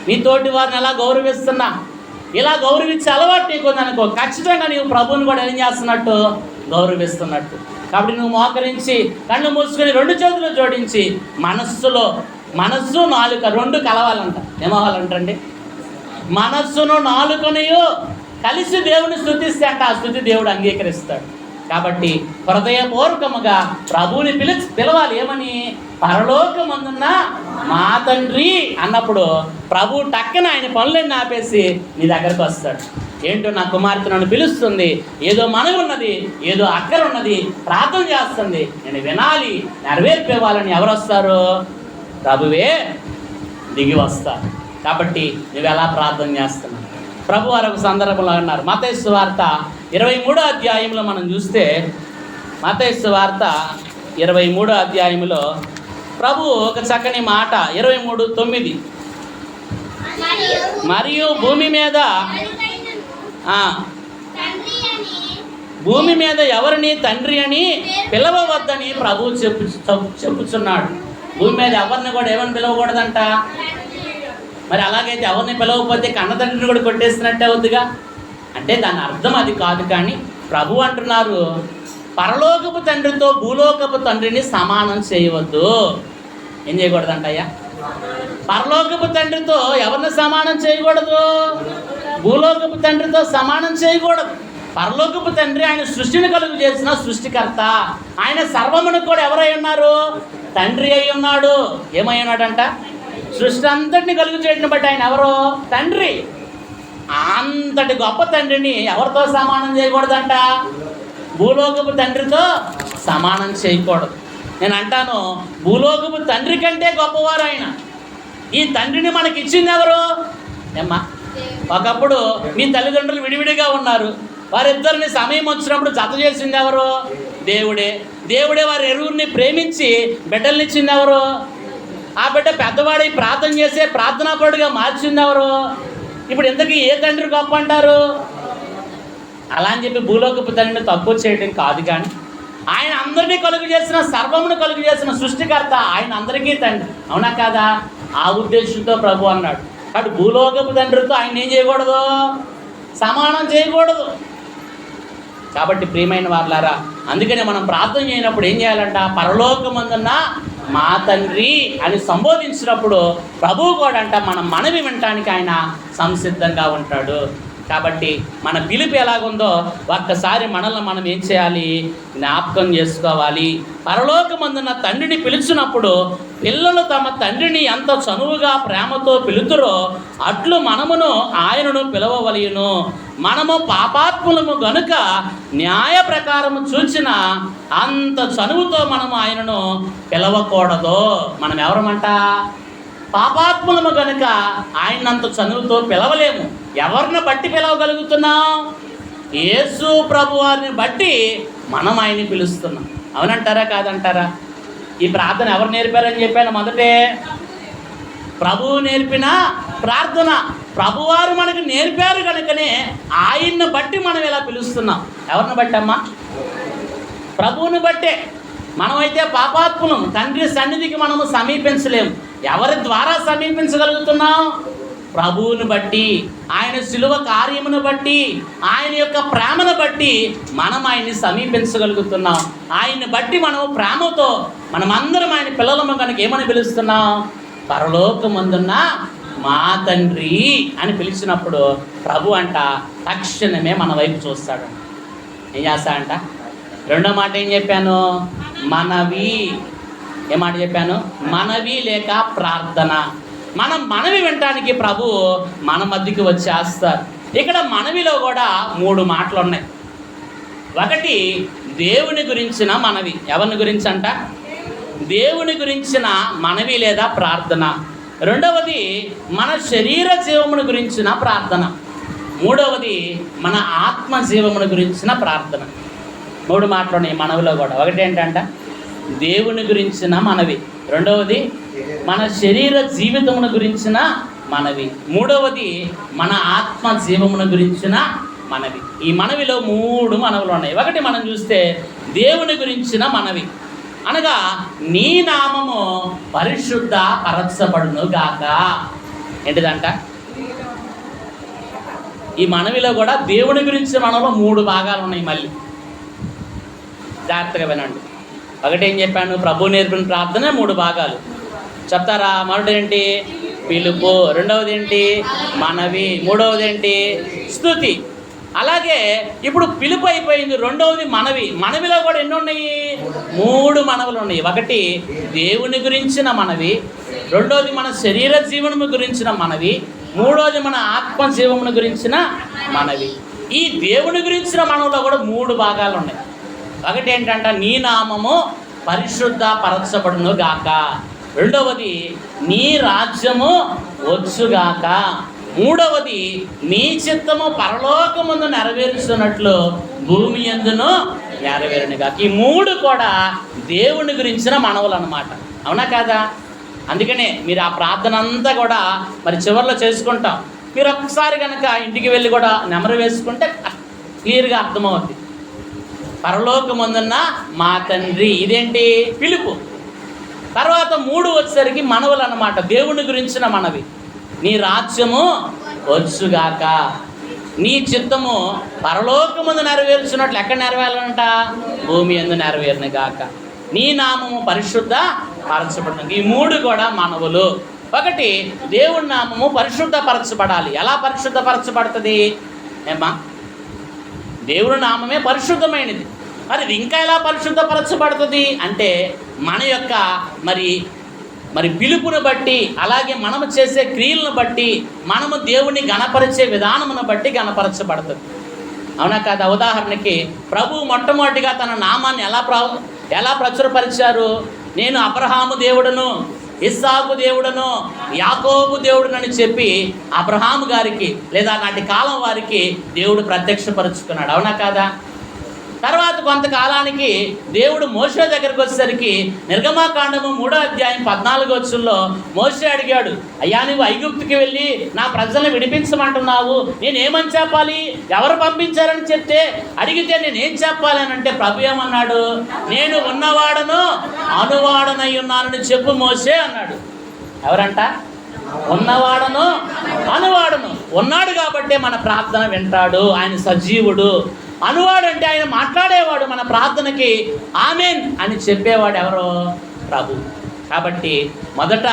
నీ తోటి వారిని ఎలా గౌరవిస్తున్నా? ఇలా గౌరవించే అలవాటు నీకు ఉందనుకో, ఖచ్చితంగా నీవు ప్రభువుని కూడా ఏం చేస్తున్నట్టు? గౌరవిస్తున్నట్టు. కాబట్టి నువ్వు మోకరించి కళ్ళు మూసుకొని 2 చేతులు జోడించి మనస్సు నాలుక 2 కలవాలంట. ఏమవ్వాలంటండి? మనస్సును నాలుకనియు కలిసి దేవుని స్తుతిస్తే అంట ఆ స్తుతి దేవుడు అంగీకరిస్తాడు. కాబట్టి హృదయపూర్వకముగా ప్రభువుని పిలవాలి. ఏమని? పరలోకమందున్న మా తండ్రి అన్నప్పుడు ప్రభు టక్కన ఆయన పనులన్నీ ఆపేసి నీ దగ్గరకు వస్తాడు. ఏంటో నా కుమార్తె నన్ను పిలుస్తుంది, ఏదో మనవి ఉన్నది, ఏదో అక్కర ఉన్నది, ప్రార్థన చేస్తుంది, నేను వినాలి, నెరవేర్పేవాలని ఎవరు వస్తారు? ప్రభువే దిగి వస్తారు. కాబట్టి నువ్వు ఎలా ప్రార్థన చేస్తున్నావు? ప్రభు వారు ఒక సందర్భంలో అన్నారు. మత్తయి సువార్త 23వ అధ్యాయంలో మనం చూస్తే, మత్తయి సువార్త 23వ అధ్యాయంలో ప్రభు ఒక చక్కని మాట 23:9 మరియు భూమి మీద ఎవరిని తండ్రి అని పిలవవద్దని ప్రభు చెప్పుచున్నాడు. భూమి మీద ఎవరిని కూడా ఏమని పిలవకూడదంట. మరి అలాగైతే ఎవరిని పిలవకపోతే కన్నతండ్రిని కూడా కొట్టేస్తున్నట్టే అవుద్దిగా. అంటే దాని అర్థం అది కాదు. కానీ ప్రభు అంటున్నారు, పరలోకపు తండ్రితో భూలోకపు తండ్రిని సమానం చేయవద్దు. ఏం చేయకూడదంట అయ్యా? పరలోకపు తండ్రితో ఎవరిని సమానం చేయకూడదు? భూలోకపు తండ్రితో సమానం చేయకూడదు. పరలోకపు తండ్రి ఆయన సృష్టిని కలుగు చేసిన సృష్టికర్త. ఆయన సర్వమును కూడా ఎవరై ఉన్నారు? తండ్రి అయి ఉన్నాడు. ఏమై ఉన్నాడంట? సృష్టి అంతటిని కలుగు చేయడం బట్టి ఆయన ఎవరు? తండ్రి. అంతటి గొప్ప తండ్రిని ఎవరితో సమానం చేయకూడదంట? భూలోకపు తండ్రితో సమానం చేయకూడదు. నేను అంటాను, భూలోకపు తండ్రి కంటే గొప్పవారు ఆయన. ఈ తండ్రిని మనకి ఇచ్చింది ఎవరు? ఏమ్మా, ఒకప్పుడు మీ తల్లిదండ్రులు విడివిడిగా ఉన్నారు. వారిద్దరిని సమయం వచ్చినప్పుడు జత చేసింది ఎవరు? దేవుడే. దేవుడే వారి ఇరువురిని ప్రేమించి బిడ్డలనిచ్చింది ఎవరు? ఆ బిడ్డ పెద్దవాడి ప్రార్థన చేసే ప్రార్థనాపరుడుగా మార్చింది ఎవరు? ఇప్పుడు ఇంతకీ ఏ తండ్రి గొప్ప అంటారు? అలా అని చెప్పి భూలోకపు తండ్రిని తక్కువ చేయడం కాదు. కానీ ఆయన అందరినీ కలుగు చేసిన, సర్వమును కలుగు చేసిన సృష్టికర్త. ఆయన అందరికీ తండ్రి. అవునా కాదా? ఆ ఉద్దేశంతో ప్రభు అన్నాడు. కాబట్టి భూలోకపు తండ్రితో ఆయన ఏం చేయకూడదు? సమానం చేయకూడదు. కాబట్టి ప్రియమైన వారులారా, అందుకనే మనం ప్రార్థన చేయనప్పుడు ఏం చేయాలంట? పరలోకమందున్న మా తండ్రి అని సంబోధించినప్పుడు ప్రభువు కూడా అంట మనం మనవి వినటానికి ఆయన సంసిద్ధంగా ఉంటాడు. కాబట్టి మన పిలుపు ఎలాగుందో ఒక్కసారి మనల్ని మనం ఏం చేయాలి? జ్ఞాపకం చేసుకోవాలి. పరలోకమందున్న తండ్రిని పిలిచినప్పుడు పిల్లలు తమ తండ్రిని ఎంత చనువుగా ప్రేమతో పిలుతురో అట్లు మనమును ఆయనను పిలవవలయును. మనము పాపాత్ములము గనుక న్యాయ ప్రకారము చూచిన అంత చనువుతో మనము ఆయనను పిలవకూడదు. మనం ఎవరమంట? పాపాత్ములము గనుక ఆయనంత చనువుతో పిలవలేము. ఎవరిని బట్టి పిలవగలుగుతున్నాం? యేసు ప్రభు వారిని బట్టి మనం ఆయన్ని పిలుస్తున్నాం. అవునంటారా కాదంటారా? ఈ ప్రార్థన ఎవరు నేర్పారని చెప్పాను మొదటే? ప్రభువు నేర్పిన ప్రార్థన. ప్రభువారు మనకు నేర్పారు కనుకనే ఆయన్ని బట్టి మనం ఇలా పిలుస్తున్నాం. ఎవరిని బట్టి అమ్మా? ప్రభువుని బట్టే. మనమైతే పాపాత్ములం, తండ్రి సన్నిధికి మనము సమీపించలేము. ఎవరి ద్వారా సమీపించగలుగుతున్నాం? ప్రభువుని బట్టి, ఆయన శిలువ కార్యమును బట్టి, ఆయన యొక్క ప్రేమను బట్టి మనం ఆయన్ని సమీపించగలుగుతున్నాం. ఆయన్ని బట్టి మనం ప్రేమతో మనమందరం ఆయన పిల్లలము కనుక ఏమని పిలుస్తున్నాం? పరలోకమందున్న మా తండ్రి అని పిలిచినప్పుడు ప్రభు అంట తక్షణమే మన వైపు చూస్తాడు. ఏం చేస్తాడంట? రెండో మాట ఏం చెప్పాను? మనవి. ఏమాట చెప్పాను? మనవి లేక ప్రార్థన. మనం మనవి వినటానికి ప్రభు మన మధ్యకి వచ్చేస్తారు. ఇక్కడ మనవిలో కూడా 3 మాటలు ఉన్నాయి. ఒకటి దేవుని గురించిన మనవి. ఎవరిని గురించి అంట? దేవుని గురించిన మనవి లేదా ప్రార్థన. రెండవది మన శరీర జీవమును గురించిన ప్రార్థన. మూడవది మన ఆత్మ జీవమును గురించిన ప్రార్థన. 3 మాటలు ఉన్నాయి మనవిలో కూడా. ఒకటి ఏంటంట? దేవుని గురించిన మనవి. రెండవది మన శరీర జీవితమును గురించిన మనవి. మూడవది మన ఆత్మ జీవమును గురించిన మనవి. ఈ మనవిలో 3 మనవులు ఉన్నాయి. ఒకటి మనం చూస్తే దేవుని గురించిన మనవి అనగా నీ నామము పరిశుద్ధ పరచబడును గాక. ఏంటిదంట? ఈ మనవిలో కూడా దేవుని గురించి మనలో 3 భాగాలు ఉన్నాయి. మళ్ళీ జాగ్రత్తగా వినండి. ఒకటి ఏం చెప్పాను? ప్రభు నేర్పిన ప్రార్థన 3 భాగాలు చెప్తారా? మొదటి ఏంటి? పిలుపు. రెండవది ఏంటి? మనవి. మూడవది ఏంటి? స్తుతి. అలాగే ఇప్పుడు పిలుపు అయిపోయింది. రెండవది మనవి. మనవిలో కూడా ఎన్ని ఉన్నాయి? 3 మనవులు ఉన్నాయి. ఒకటి దేవుని గురించిన మనవి, రెండవది మన శరీర జీవనము గురించిన మనవి, మూడవది మన ఆత్మ జీవమును గురించిన మనవి. ఈ దేవుని గురించిన మనవులో కూడా 3 భాగాలు ఉన్నాయి. ఒకటి ఏంటంటే నీ నామము పరిశుద్ధ పరచబడును గాక. రెండవది నీ రాజ్యము వచ్చుగాక. మూడవది నీ చిత్తము పరలోకమందు నెరవేరుస్తున్నట్లు భూమి యందును నెరవేరునుగాక. ఈ 3 కూడా దేవుని గురించిన మనవులు అన్నమాట. అవునా కాదా? అందుకనే మీరు ఆ ప్రార్థన అంతా కూడా మరి చివరిలో చేసుకుంటాం. మీరు ఒక్కసారి కనుక ఇంటికి వెళ్ళి కూడా నెమరు వేసుకుంటే క్లియర్గా అర్థమవుతుంది. పరలోకమందున్న మా తండ్రి. ఇదేంటి? పిలుపు. తర్వాత 3 వచ్చేసరికి మనవులు అన్నమాట. దేవుని గురించిన మనవి. నీ రాజ్యము వచ్చుగాక, నీ చిత్తము పరలోకమందు నెరవేర్చున్నట్లు ఎక్కడ నెరవేరాలంట? భూమి యందు నెరవేరును గాక. నీ నామము పరిశుద్ధ పరచబడును. ఈ 3 కూడా మనవులు. ఒకటి దేవుని నామము పరిశుద్ధపరచబడాలి. ఎలా పరిశుద్ధపరచబడుతుంది? ఏమ్మా? దేవుని నామమే పరిశుద్ధమైనది. మరి ఇది ఇంకా ఎలా పరిశుద్ధపరచబడుతుంది అంటే మన యొక్క మరి పిలుపును బట్టి, అలాగే మనము చేసే క్రియలను బట్టి, మనము దేవుని గణపరిచే విధానమును బట్టి గణపరచబడుతుంది. అవునా కాదా? ఉదాహరణకి ప్రభు మొట్టమొదటిగా తన నామాన్ని ఎలా ప్రచురపరిచారు? నేను అబ్రహాము దేవుడను, ఇస్సాకు దేవుడను, యాకోబు దేవుడునని చెప్పి అబ్రహాము గారికి లేదా నాటి కాలం వారికి దేవుడు ప్రత్యక్షపరుచుకున్నాడు. అవునా కాదా? తర్వాత కొంతకాలానికి దేవుడు మోషే దగ్గరికి వచ్చేసరికి నిర్గమాకాండము 3వ అధ్యాయం 14వ వచనంలో మోషే అడిగాడు, అయ్యా నువ్వు ఐగుప్తుకి వెళ్ళి నా ప్రజల్ని విడిపించమంటున్నావు, నేనేమని చెప్పాలి? ఎవరు పంపించారని చెప్తే అడిగితే నేనేం చెప్పాలి అని అంటే ప్రభు ఏమన్నాడు? నేను ఉన్నవాడను అనువాడనై ఉన్నానని చెప్పు మోషే అన్నాడు. ఎవరంట? ఉన్నవాడను అనువాడను. ఉన్నాడు కాబట్టే మన ప్రార్థన వింటాడు. ఆయన సజీవుడు. అనువాడు అంటే ఆయన మాట్లాడేవాడు. మన ప్రార్థనకి ఆమెన్ అని చెప్పేవాడు ఎవరో? ప్రభు. కాబట్టి మొదట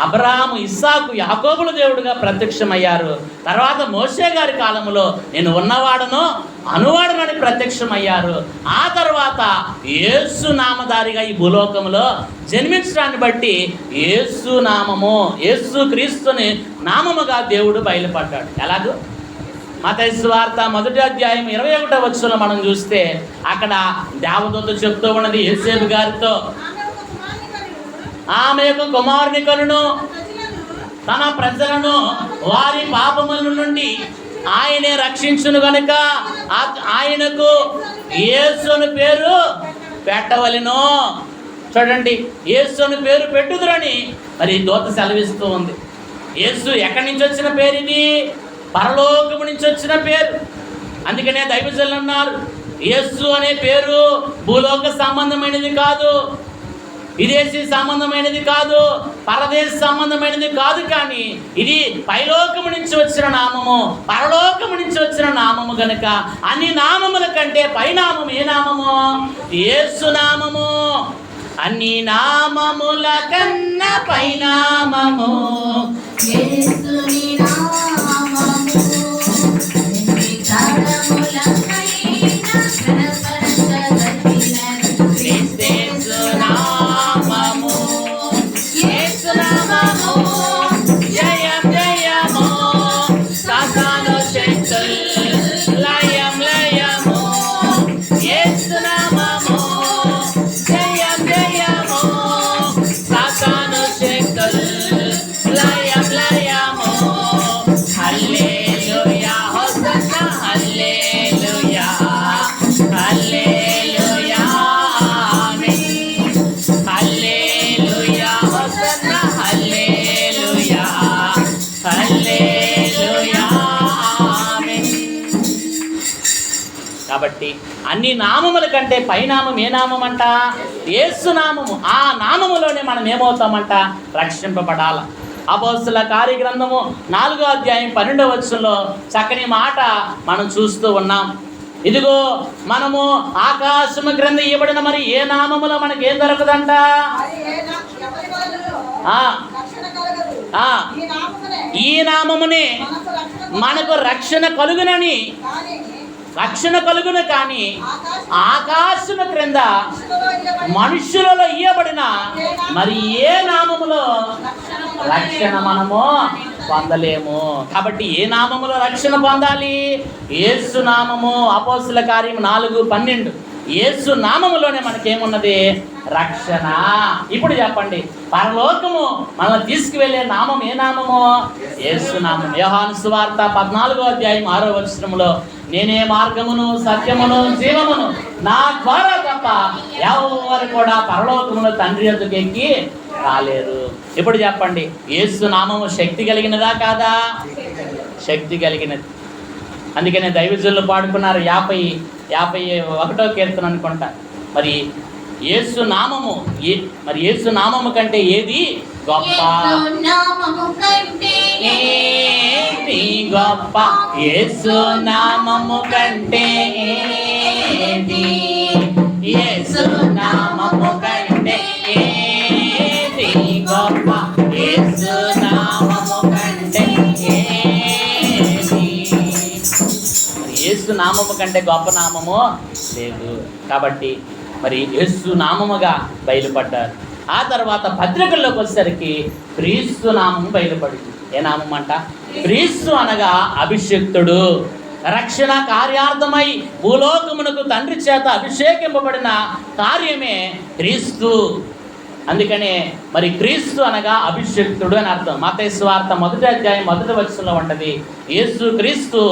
అబ్రహాము, ఇస్సాకు, యాకోబుల దేవుడుగా ప్రత్యక్షమయ్యారు. తర్వాత మోషే గారి కాలంలో నేను ఉన్నవాడను అనువాడనని ప్రత్యక్షమయ్యారు. ఆ తర్వాత యేసు నామధారిగా ఈ భూలోకంలో జన్మించడాన్ని బట్టి యేసు నామము, యేసు క్రీస్తుని నామముగా దేవుడు బయలుపడ్డాడు. ఎలాగో మత్తయి సువార్త 1వ అధ్యాయం 21వ వచనంలో మనం చూస్తే అక్కడ దేవదూత చెప్తూ ఉన్నది యోసేపు గారితో, ఆమె యొక్క కుమారుని కనును తన ప్రజలను వారి పాపముల నుండి ఆయనే రక్షించును గనుక ఆయనకు యేసు అని పేరు పెట్టవలెను. చూడండి, యేసు అని పేరు పెట్టుదురని మరి దూత సెలవిస్తూ ఉంది. యేసు ఎక్కడి నుంచి వచ్చిన పేరు? ఇది పరలోకము నుంచి వచ్చిన పేరు. అందుకనే దైవజనులు అన్నారు, యేసు అనే పేరు భూలోక సంబంధమైనది కాదు, విదేశీ సంబంధమైనది కాదు, పరదేశ సంబంధమైనది కాదు, కానీ ఇది పైలోకము నుంచి వచ్చిన నామము, పరలోకము నుంచి వచ్చిన నామము గనుక అన్ని నామముల కంటే పైనామము ఏ నామము? యేసు నామము. అన్ని నామముల కన్నా పైనామము యేసుని నామము. క్రీస్తు నామము కాబట్టి అన్ని నామముల కంటే పైనామం ఏ నామం అంట? యేసు నామము. ఆ నామములోనే మనం ఏమవుతామంట? రక్షింపబడాల. అపోస్తలుల కార్యగ్రంథము 4వ అధ్యాయం 12వ వచనంలో చక్కని మాట మనం చూస్తూ ఉన్నాం. ఇదిగో మనము ఆకాశము క్రింద ఇవ్వబడిన మరి ఏ నామములో మనకి ఏం దొరకదంట? ఈ నామమునే మనకు రక్షణ కలుగునని, రక్షణ కలుగును. కానీ ఆకాశము క్రింద మనుషులలో ఇయ్యబడిన మరి ఏ నామములో రక్షణ మనము పొందలేము. కాబట్టి ఏ నామములో రక్షణ పొందాలి? యేసు నామము. అపోస్తలుల కార్యం 4:12 యేసు నామములోనే మనకేమున్నది? రక్షణ. ఇప్పుడు చెప్పండి, పరలోకము మనల్ని తీసుకువెళ్ళే నామం ఏ నామము? యేసు నామం. యోహాను సువార్త 14వ అధ్యాయం 6వ వచనములో నేనే మార్గమును సత్యమును జీవమును, నా ద్వారా తప్ప ఎవరు కూడా పరలోకమును తండ్రి యొద్దకు ఎక్కి రాలేరు. ఇప్పుడు చెప్పండి, యేసు నామము శక్తి కలిగినదా కాదా? శక్తి కలిగినది. అందుకనే దైవజనులు పాడుకున్నారు 51వ కీర్తన అనుకుంటా. మరి యేసు నామము మరి యేసు నామము కంటే ఏది గొప్ప? ఏది గొప్ప? యేసు నామము కంటే ఏది? యేసు నామము కంటే ఏది గొప్ప? యేసు నామము కంటే ఏది? యేసు నామము కంటే గొప్ప నామము లేదు. కాబట్టి మరి యేసు నామముగా బయలుపడ్డారు. ఆ తర్వాత పత్రికల్లోకి వచ్చేసరికి క్రీస్తు నామము బయలుపడింది. ఏ నామం అంట? క్రీస్తు అనగా అభిషిక్తుడు. రక్షణ కార్యార్థమై భూలోకమునకు తండ్రి చేత అభిషేకింపబడిన కార్యమే క్రీస్తు. అందుకనే మరి క్రీస్తు అనగా అభిషిక్తుడు అని అర్థం. మత్తయి సువార్త 1వ అధ్యాయం 1వ వచనంలో ఉంటుంది, యేసు క్రీస్తు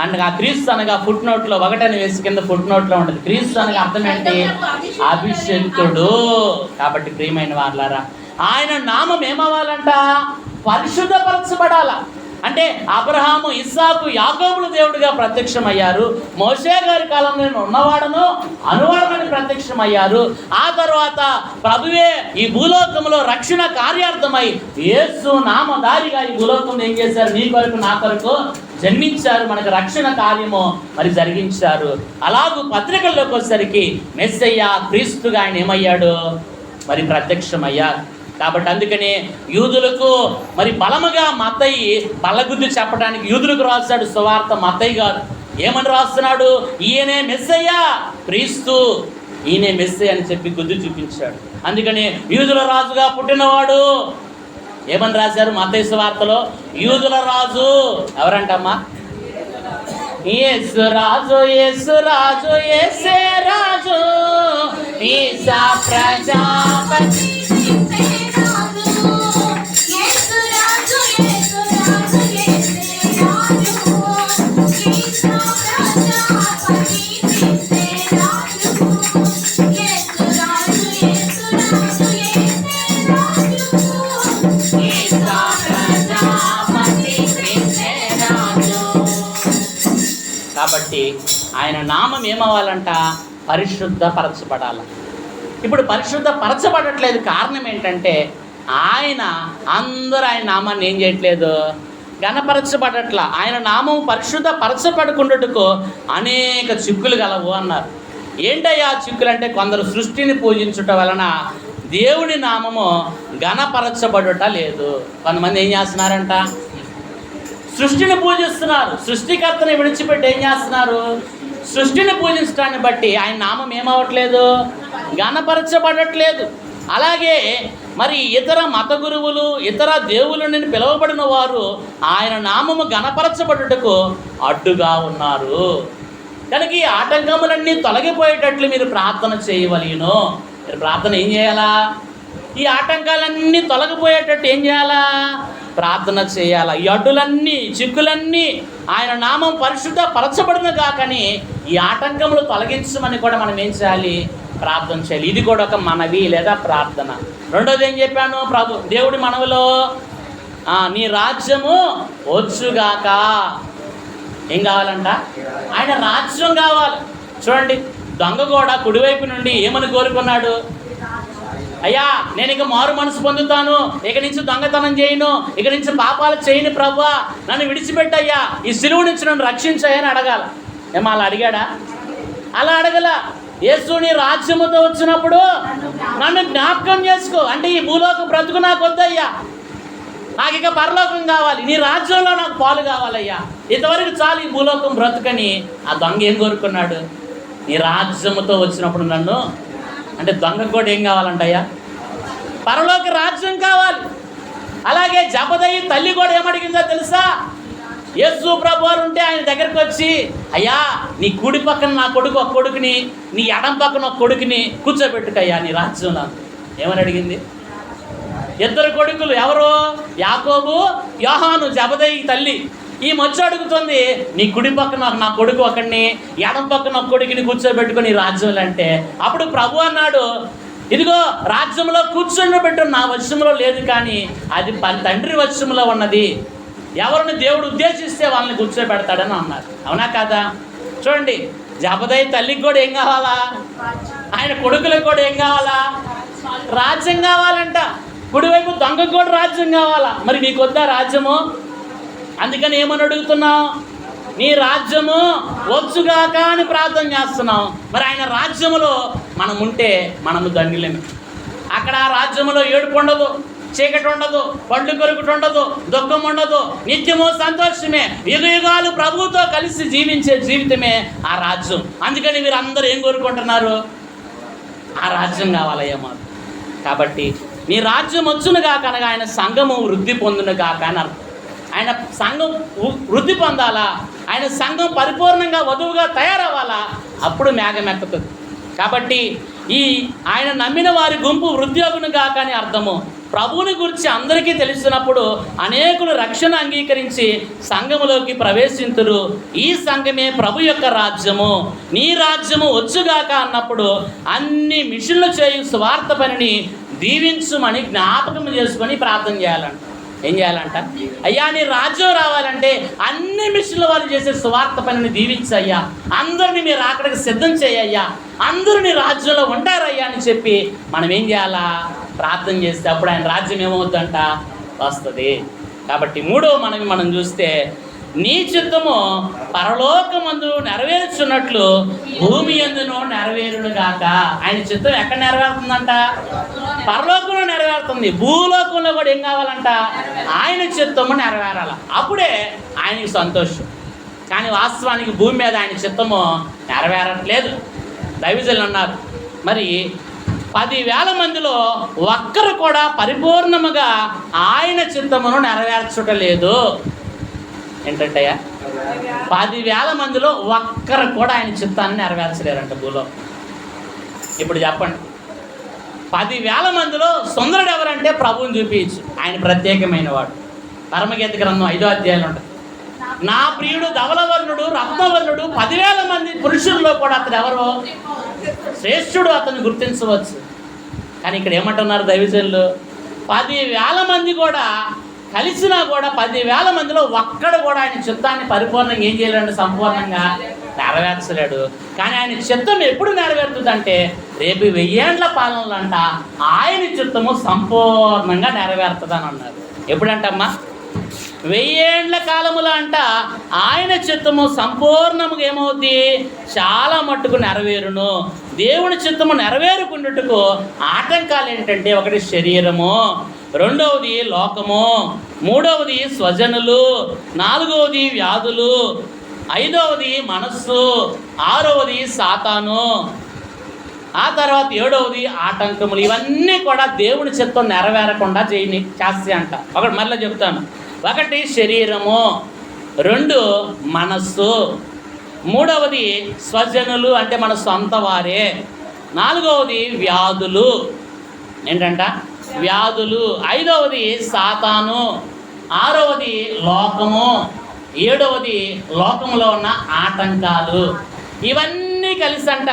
అనగా, క్రీస్తు అనగా ఫుట్ నోట్లో 1 అని వేసి కింద ఫుట్ నోట్లో ఉంటుంది. క్రీస్తు అనగా అర్థం ఏంటి? అభిషిక్తుడు. కాబట్టి ప్రియమైన వారులారా, ఆయన నామం ఏమవ్వాలంట? పరిశుద్ధపరచబడాల. అంటే అబ్రహాము, ఇస్సాకు, యాకోబుల దేవుడిగా ప్రత్యక్షమయ్యారు. మోషే గారి కాలంలో నేను ఉన్నవాడను అనువాడమని ప్రత్యక్షమయ్యారు. ఆ తర్వాత ప్రభువే ఈ భూలోకంలో రక్షణ కార్యార్థమై యేసు నామధారిగా ఈ భూలోకంలో ఏం చేశారు? నీ కొరకు నా కొరకు జన్మించారు. మనకు రక్షణ కార్యము మరి జరిగించారు. అలాగూ పత్రికల్లోకి వచ్చేసరికి మెస్సయ్య క్రీస్తుగా ఆయన ఏమయ్యాడు? మరి ప్రత్యక్షమయ్యారు. కాబట్టి అందుకనే యూదులకు మరి బలముగా మత్తయి బల్లగుద్ది చెప్పడానికి యూదులకు రాస్తాడు సువార్త మత్తయి గారు. ఏమని రాస్తున్నాడు? ఈయనే మెస్సయ్య క్రీస్తు, ఈయనే మెస్సయ్య అని చెప్పి గుద్ది చూపించాడు. అందుకని యూదుల రాజుగా పుట్టినవాడు ఏమని రాశారు మత్తయి సువార్తలో? యూదుల రాజు. ఎవరంటమ్మా? యేసు రాజు, యేసు రాజు, యేసే రాజు, ఈసా ప్రజాపతి. కాబట్టి ఆయన నామం ఏమవ్వాలంట? పరిశుద్ధపరచబడాల. ఇప్పుడు పరిశుద్ధపరచబడట్లేదు. కారణం ఏంటంటే అందరూ ఆయన నామాన్ని ఏం చేయట్లేదు? ఘనపరచబడట్లా. ఆయన నామం పరిశుద్ధపరచబడుకుంటుటకు అనేక చిక్కులు గలవు అన్నారు. ఏంటయ్యా చిక్కులు అంటే, కొందరు సృష్టిని పూజించుట వలన దేవుని నామము ఘనపరచబడుట లేదు. కొంతమంది ఏం చేస్తున్నారంట? సృష్టిని పూజిస్తున్నారు. సృష్టికర్తని విడిచిపెట్టి ఏం చేస్తున్నారు? సృష్టిని పూజించడాన్ని బట్టి ఆయన నామం ఏమవ్వట్లేదు? ఘనపరచబడట్లేదు. అలాగే మరి ఇతర మత గురువులు, ఇతర దేవుళ్ళని పిలువబడిన వారు ఆయన నామము ఘనపరచబడుటకు అడ్డుగా ఉన్నారు. కనుక ఈ ఆటంకములన్నీ తొలగిపోయేటట్లు మీరు ప్రార్థన చేయవలెను. మీరు ప్రార్థన ఏం చేయాలా? ఈ ఆటంకాలన్నీ తొలగిపోయేటట్టు ఏం చేయాలా? ప్రార్థన చేయాలా. ఈ అడ్డులన్నీ, చిక్కులన్నీ ఆయన నామం పరిశుద్ధపరచబడిన కాకని ఈ ఆటంకములు తొలగించమని కూడా మనం ఏం చేయాలి? ప్రార్థన చేయాలి. ఇది కూడా ఒక మనవి లేదా ప్రార్థన. రెండోది ఏం చెప్పాను? దేవుడి మనవిలో నీ రాజ్యము వచ్చుగాక. ఏం కావాలంట? ఆయన రాజ్యం కావాలి. చూడండి, దొంగ కూడా కుడివైపు నుండి ఏమని కోరుకున్నాడు? అయ్యా, నేను ఇక మారు మనసు పొందుతాను, ఇక నుంచి దొంగతనం చేయను, ఇక నుంచి పాపాలు చేయను ప్రభువా, నన్ను విడిచిపెట్టయ్యా, ఈ సిలువ నుంచి నన్ను రక్షించాయని అడగాల. ఏమో అలా అడిగాడా? అలా అడగల. యేసు నీ రాజ్యముతో వచ్చినప్పుడు నన్ను జ్ఞాపకం చేసుకో, అంటే ఈ భూలోక బ్రతుకు నాకు వద్దయ్యా, నాకు ఇక పరలోకం కావాలి, నీ రాజ్యంలో నాకు పాలు కావాలయ్యా, ఇంతవరకు చాలు ఈ భూలోకం బ్రతుకని ఆ దొంగ ఏం కోరుకున్నాడు? నీ రాజ్యముతో వచ్చినప్పుడు నన్ను, అంటే దొంగ కూడా ఏం కావాలంటయ్యా? పరలోక రాజ్యం కావాలి. అలాగే జబదయి తల్లి కూడా ఏమడిగిందో తెలుసా? యేసు ప్రభు వారు ఉంటే ఆయన దగ్గరికి వచ్చి, అయ్యా నీ కుడి పక్కన నా కొడుకు ఒక కొడుకుని, నీ ఎడం పక్కన ఒక కొడుకుని కూర్చోబెట్టుకయ్యా నీ రాజ్యంలో. ఏమని అడిగింది? ఇద్దరు కొడుకులు ఎవరు? యాకోబు, యోహాను, జబదయి తల్లి. ఈ మధ్య అడుగుతుంది, నీ కుడి పక్కన నా కొడుకు ఒకడిని, ఎడం పక్కన ఒక కొడుకుని కూర్చోబెట్టుకుని రాజ్యంలో. అంటే అప్పుడు ప్రభు అన్నాడు, ఇదిగో రాజ్యంలో కూర్చోబెట్టు, నా వశంలో లేదు, కానీ అది తండ్రి వశంలో ఉన్నది. ఎవరిని దేవుడు ఉద్దేశిస్తే వాళ్ళని కూర్చోబెడతాడని అన్నారు. అవునా కాదా? చూడండి, జబదయి తల్లికి కూడా ఏం కావాలా? ఆయన కొడుకులకు కూడా ఏం కావాలా? రాజ్యం కావాలంట. కుడివైపు దొంగకు కూడా రాజ్యం కావాలా. మరి నీకు వద్దా రాజ్యము? అందుకని ఏమని అడుగుతున్నావు? నీ రాజ్యము వచ్చుగాక అని ప్రార్థన చేస్తున్నావు. మరి ఆయన రాజ్యములో మనం ఉంటే మనము ధన్యులమే. అక్కడ ఆ రాజ్యములో ఏడుపు ఉండదు, చీకటి ఉండదు, పళ్ళు కొరుకుట ఉండదు, దుఃఖం ఉండదు, నిత్యము సంతోషమే, యుగ యుగాలు ప్రభువుతో కలిసి జీవించే జీవితమే ఆ రాజ్యం. అందుకని మీరు అందరూ ఏం కోరుకుంటున్నారు? ఆ రాజ్యం కావాలయ్యా మాకు. కాబట్టి నీ రాజ్యం వచ్చునుగా కనుక ఆయన సంఘము వృద్ధి పొందునుగా కానీ అర్థం. ఆయన సంఘం వృద్ధి పొందాలా, ఆయన సంఘం పరిపూర్ణంగా వధువుగా తయారవ్వాలా, అప్పుడు మేఘం ఎక్కుతుంది. కాబట్టి ఈ ఆయన నమ్మిన వారి గుంపు వృద్ధియోగునుగా కానీ అర్థము. ప్రభువుని గురించి అందరికీ తెలిసినప్పుడు అనేకులు రక్షణ అంగీకరించి సంఘములోకి ప్రవేశింతురు. ఈ సంఘమే ప్రభు యొక్క రాజ్యము. నీ రాజ్యము వచ్చుగాక అన్నప్పుడు అన్ని మిషన్లు చేయు స్వార్థ పనిని దీవించుమని జ్ఞాపకం చేసుకొని ప్రార్థన చేయాలంట. ఏం చేయాలంట? అయ్యా నీ రాజ్యం రావాలంటే అన్ని మిషన్ల వారు చేసే స్వార్థ పనిని దీవించయ్యా, అందరినీ మీరు అక్కడికి సిద్ధం చేయయ్యా, అందరూ నీ రాజ్యంలో ఉంటారయ్యా అని చెప్పి మనం ఏం చేయాలా? ప్రార్థన చేస్తే అప్పుడు ఆయన రాజ్యం ఏమవుతుందంట? వస్తుంది. కాబట్టి మూడవ మనం చూస్తే, నీ చిత్తము పరలోకమందు నెరవేర్చున్నట్లు భూమి యందును నెరవేరునుగాక. ఆయన చిత్తం ఎక్కడ నెరవేరుతుందంట? పరలోకంలో నెరవేరుతుంది. భూలోకంలో కూడా ఏం కావాలంట? ఆయన చిత్తము నెరవేరాల. అప్పుడే ఆయనకి సంతోషం. కానీ వాస్తవానికి భూమి మీద ఆయన చిత్తము నెరవేరట్లేదు. దైవజనులు అన్నారు, మరి 10,000 మందిలో ఒక్కరు కూడా పరిపూర్ణముగా ఆయన చిత్తమును నెరవేర్చటలేదు. ఏంటంటయ్యా? 10,000 మందిలో ఒక్కరు కూడా ఆయన చిత్తాన్ని నెరవేర్చలేరంట భూలో. ఇప్పుడు చెప్పండి, 10,000 మందిలో సుందరుడు ఎవరంటే ప్రభువుని చూపించు. ఆయన ప్రత్యేకమైన వాడు. పరమగీత గ్రంథం 5వ అధ్యాయంలో ఉంటుంది, నా ప్రియుడు ధవలవర్ణుడు, రత్నవర్ణుడు. 10,000 మంది పురుషుల్లో కూడా అతను ఎవరో శ్రేష్ఠుడు, అతన్ని గుర్తించవచ్చు. కానీ ఇక్కడ ఏమంటున్నారు దైవజనులు? 10,000 మంది కూడా కలిసినా కూడా 10,000 మందిలో ఒక్కడు కూడా ఆయన చిత్తాన్ని పరిపూర్ణంగా ఏం చేయలేడు, సంపూర్ణంగా నెరవేర్చలేడు. కానీ ఆయన చిత్తం ఎప్పుడు నెరవేరుతుందంటే రేపు 1000 ఏండ్ల పాలనలో అంట ఆయన చిత్తము సంపూర్ణంగా నెరవేరుతుందని అన్నారు. ఎప్పుడంటమ్మా? 1000 ఏండ్ల కాలములో అంట ఆయన చిత్తము సంపూర్ణముగా ఏమవుద్ది? చాలా మట్టుకు నెరవేరును. దేవుని చిత్తము నెరవేరుకున్నట్టుకు ఆటంకాలు ఏంటంటే, ఒకటి శరీరము, రెండవది లోకము, మూడవది స్వజనులు, నాలుగవది వ్యాధులు, ఐదవది మనస్సు, ఆరవది సాతాను, ఆ తర్వాత 7వది ఆటంకములు. ఇవన్నీ కూడా దేవుని చిత్తం నెరవేరకుండా చేస్తాయి అంట. ఒకటి మళ్ళీ చెప్తాను. ఒకటి శరీరము, 2 మనస్సు, 3వది స్వజనులు అంటే మన సొంత వారే, 4వది వ్యాధులు, ఏంటంట వ్యాధులు, 5వది సాతాను, 6వది లోకము, 7వది లోకంలో ఉన్న ఆటంకాలు. ఇవన్నీ కలిసి అంట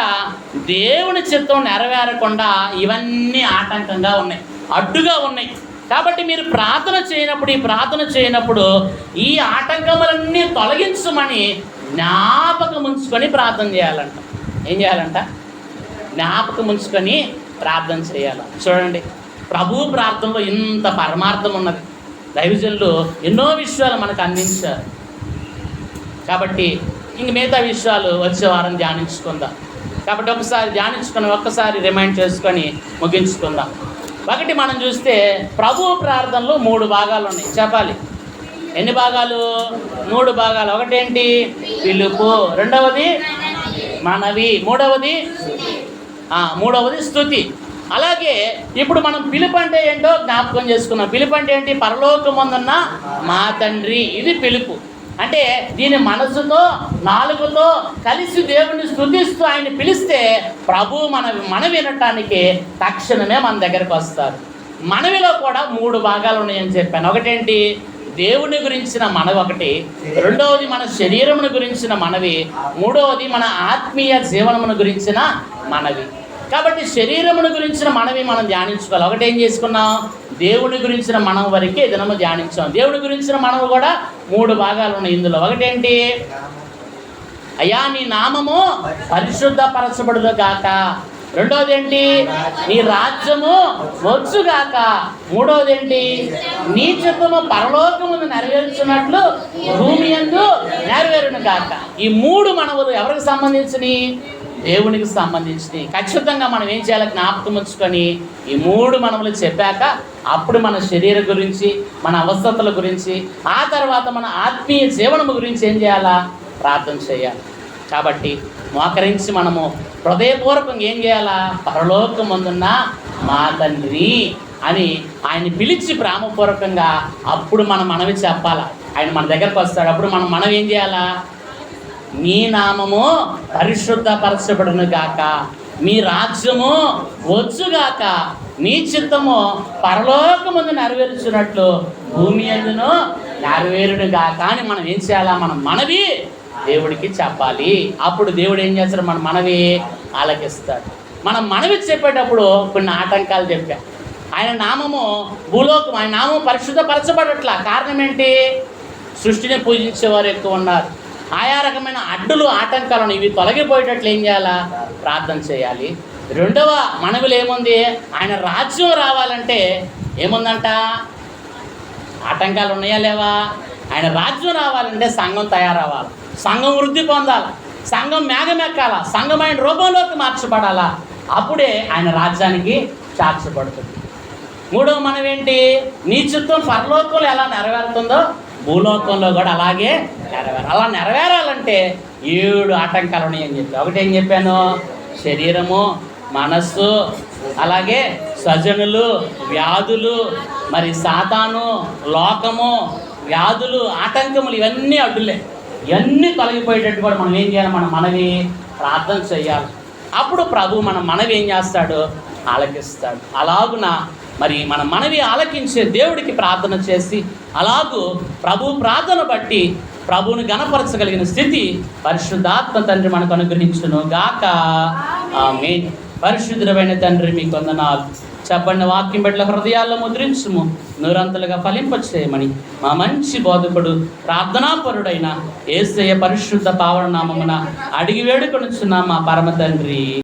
దేవుని చిత్తం నెరవేరకుండా ఇవన్నీ ఆటంకంగా ఉన్నాయి, అడ్డుగా ఉన్నాయి. కాబట్టి మీరు ప్రార్థన చేయనప్పుడు ఈ ఆటంకములన్నీ తొలగించమని జ్ఞాపకం ఉంచుకొని ప్రార్థన చేయాలంట. ఏం చేయాలంట? జ్ఞాపకం ఉంచుకొని ప్రార్థన చేయాలి. చూడండి, ప్రభు ప్రార్థనలో ఇంత పరమార్థం ఉన్నది. దైవజనులు ఎన్నో విషయాలు మనకు అందించారు. కాబట్టి ఇంక మిగతా విషయాలు వచ్చే వారం ధ్యానించుకుందాం. కాబట్టి ఒక్కసారి రిమైండ్ చేసుకొని ముగించుకుందాం. ఒకటి మనం చూస్తే ప్రభు ప్రార్థనలో 3 భాగాలు ఉన్నాయి. చెప్పాలి, ఎన్ని భాగాలు? 3 భాగాలు. ఒకటేంటి? పిలుపు, రెండవది మనవి, మూడవది స్తుతి. అలాగే ఇప్పుడు మనం పిలుపు అంటే ఏంటో జ్ఞాపకం చేసుకున్నాం. పిలుపు అంటే ఏంటి? పరలోకమందున్న మా తండ్రి, ఇది పిలుపు. అంటే దీని మనసుతో నాలుగుతో కలిసి దేవుణ్ణి స్తుతిస్తూ ఆయన పిలిస్తే ప్రభు మన వినటానికి తక్షణమే మన దగ్గరకు వస్తారు. మనవిలో కూడా 3 భాగాలు ఉన్నాయని చెప్పాను. ఒకటేంటి? దేవుని గురించిన మనవి ఒకటి, రెండవది మన శరీరమును గురించిన మనవి, మూడవది మన ఆత్మీయ జీవనమును గురించిన మనవి. కాబట్టి శరీరమును గురించిన మనవి మనం ధ్యానించుకోవాలి. ఒకటి ఏం చేసుకున్నాం? దేవుని గురించిన మనవి వరకే దినము ధ్యానించాం. దేవుని గురించిన మనవి కూడా 3 భాగాలు ఉన్నాయి ఇందులో. ఒకటేంటి? అయ్యా నీ నామము పరిశుద్ధపరచబడును గాక. రెండవది ఏంటి? నీ రాజ్యము వచ్చుగాక. మూడవది ఏంటి? నీ చిత్తము పరలోకమును నెరవేర్చున్నట్లు భూమి యందు నెరవేరును గాక. ఈ 3 మనవులు ఎవరికి సంబంధించినవి? దేవునికి సంబంధించినవి. ఖచ్చితంగా మనం ఏం చేయాలి? జ్ఞాపకం ఉంచుకొని ఈ 3 మనములు చెప్పాక అప్పుడు మన శరీరం గురించి, మన అవస్థతల గురించి, ఆ తర్వాత మన ఆత్మీయ జీవనము గురించి ఏం చేయాలా? ప్రార్థన చేయాలి. కాబట్టి మోకరించి మనము హృదయపూర్వకంగా ఏం చేయాలా? పరలోకమందున్న మా తండ్రి అని ఆయన పిలిచి ప్రేమపూర్వకంగా అప్పుడు మనం మనవి చెప్పాలా. ఆయన మన దగ్గరకు వస్తాడు. అప్పుడు మనం ఏం చేయాలా? నీ నామము పరిశుద్ధపరచబడును గాక, మీ రాజ్యము వచ్చుగాక, మీ చిత్తము పరలోకమందు నెరవేర్చున్నట్లు భూమి యందును నెరవేరును గాక అని మనం ఏం చేయాలా? మనం మనవి దేవుడికి చెప్పాలి. అప్పుడు దేవుడు ఏం చేస్తాడు? మన మనవి ఆలకిస్తాడు. మనం మనవి చెప్పేటప్పుడు కొన్ని ఆటంకాలు చెప్పాం. ఆయన నామము భూలోకం, ఆయన నామము పరిశుద్ధపరచబడట్లా. కారణం ఏంటి? సృష్టిని పూజించేవారు ఎక్కువ ఉన్నారు. ఆయా రకమైన అడ్డులు, ఆటంకాలను ఇవి తొలగిపోయేటట్లు ఏం చేయాలా? ప్రార్థన చేయాలి. రెండవ మనవిలో ఏముంది? ఆయన రాజ్యం రావాలంటే ఏముందంట? ఆటంకాలు ఉన్నాయా లేవా? ఆయన రాజ్యం రావాలంటే సంఘం తయారవ్వాలి, సంఘం వృద్ధి పొందాలి, సంఘం మేఘమెక్కాల, సంఘం ఆయన రూపంలోకి మార్చబడాలా. అప్పుడే ఆయన రాజ్యానికి చార్చబడుతుంది. మూడవ మనమేంటి? నీ చిత్తం పరలోకంలో ఎలా నెరవేరుతుందో భూలోకంలో కూడా అలాగే అలా నెరవేరాలంటే 7 ఆటంకాలు ఉన్నాయని చెప్పి. ఒకటి ఏం చెప్పాను? శరీరము, మనస్సు, అలాగే స్వజనులు, వ్యాధులు, మరి సాతాను, లోకము, వ్యాధులు, ఆటంకములు, ఇవన్నీ అడ్డులే. ఇవన్నీ తొలగిపోయేటట్టు కూడా మనం ఏం చేయాలి? మన మనవి ప్రార్థన చేయాలి. అప్పుడు ప్రభు మన మనవి ఏం చేస్తాడు? ఆలకిస్తాడు. అలాగున మరి మన మనవి ఆలకించే దేవుడికి ప్రార్థన చేసి అలాగూ ప్రభు ప్రార్థన బట్టి ప్రభువుని గణపరచగలిగిన స్థితి పరిశుద్ధాత్మ తండ్రి మనకు అనుగ్రహించును గాక. ఆమేన్. పరిశుద్ధమైన తండ్రి మీకు వందనాలు. చెప్పండి, వాక్యం బిడ్డల హృదయాల్లో ముద్రించుము, నూరంతలుగా ఫలింపచేయమని మా మంచి బోధకుడు ప్రార్థనాపరుడైన యేసయ్య పరిశుద్ధ పావన నామమున అడిగి వేడుకొనుచున్నాం మా పరమ తండ్రి.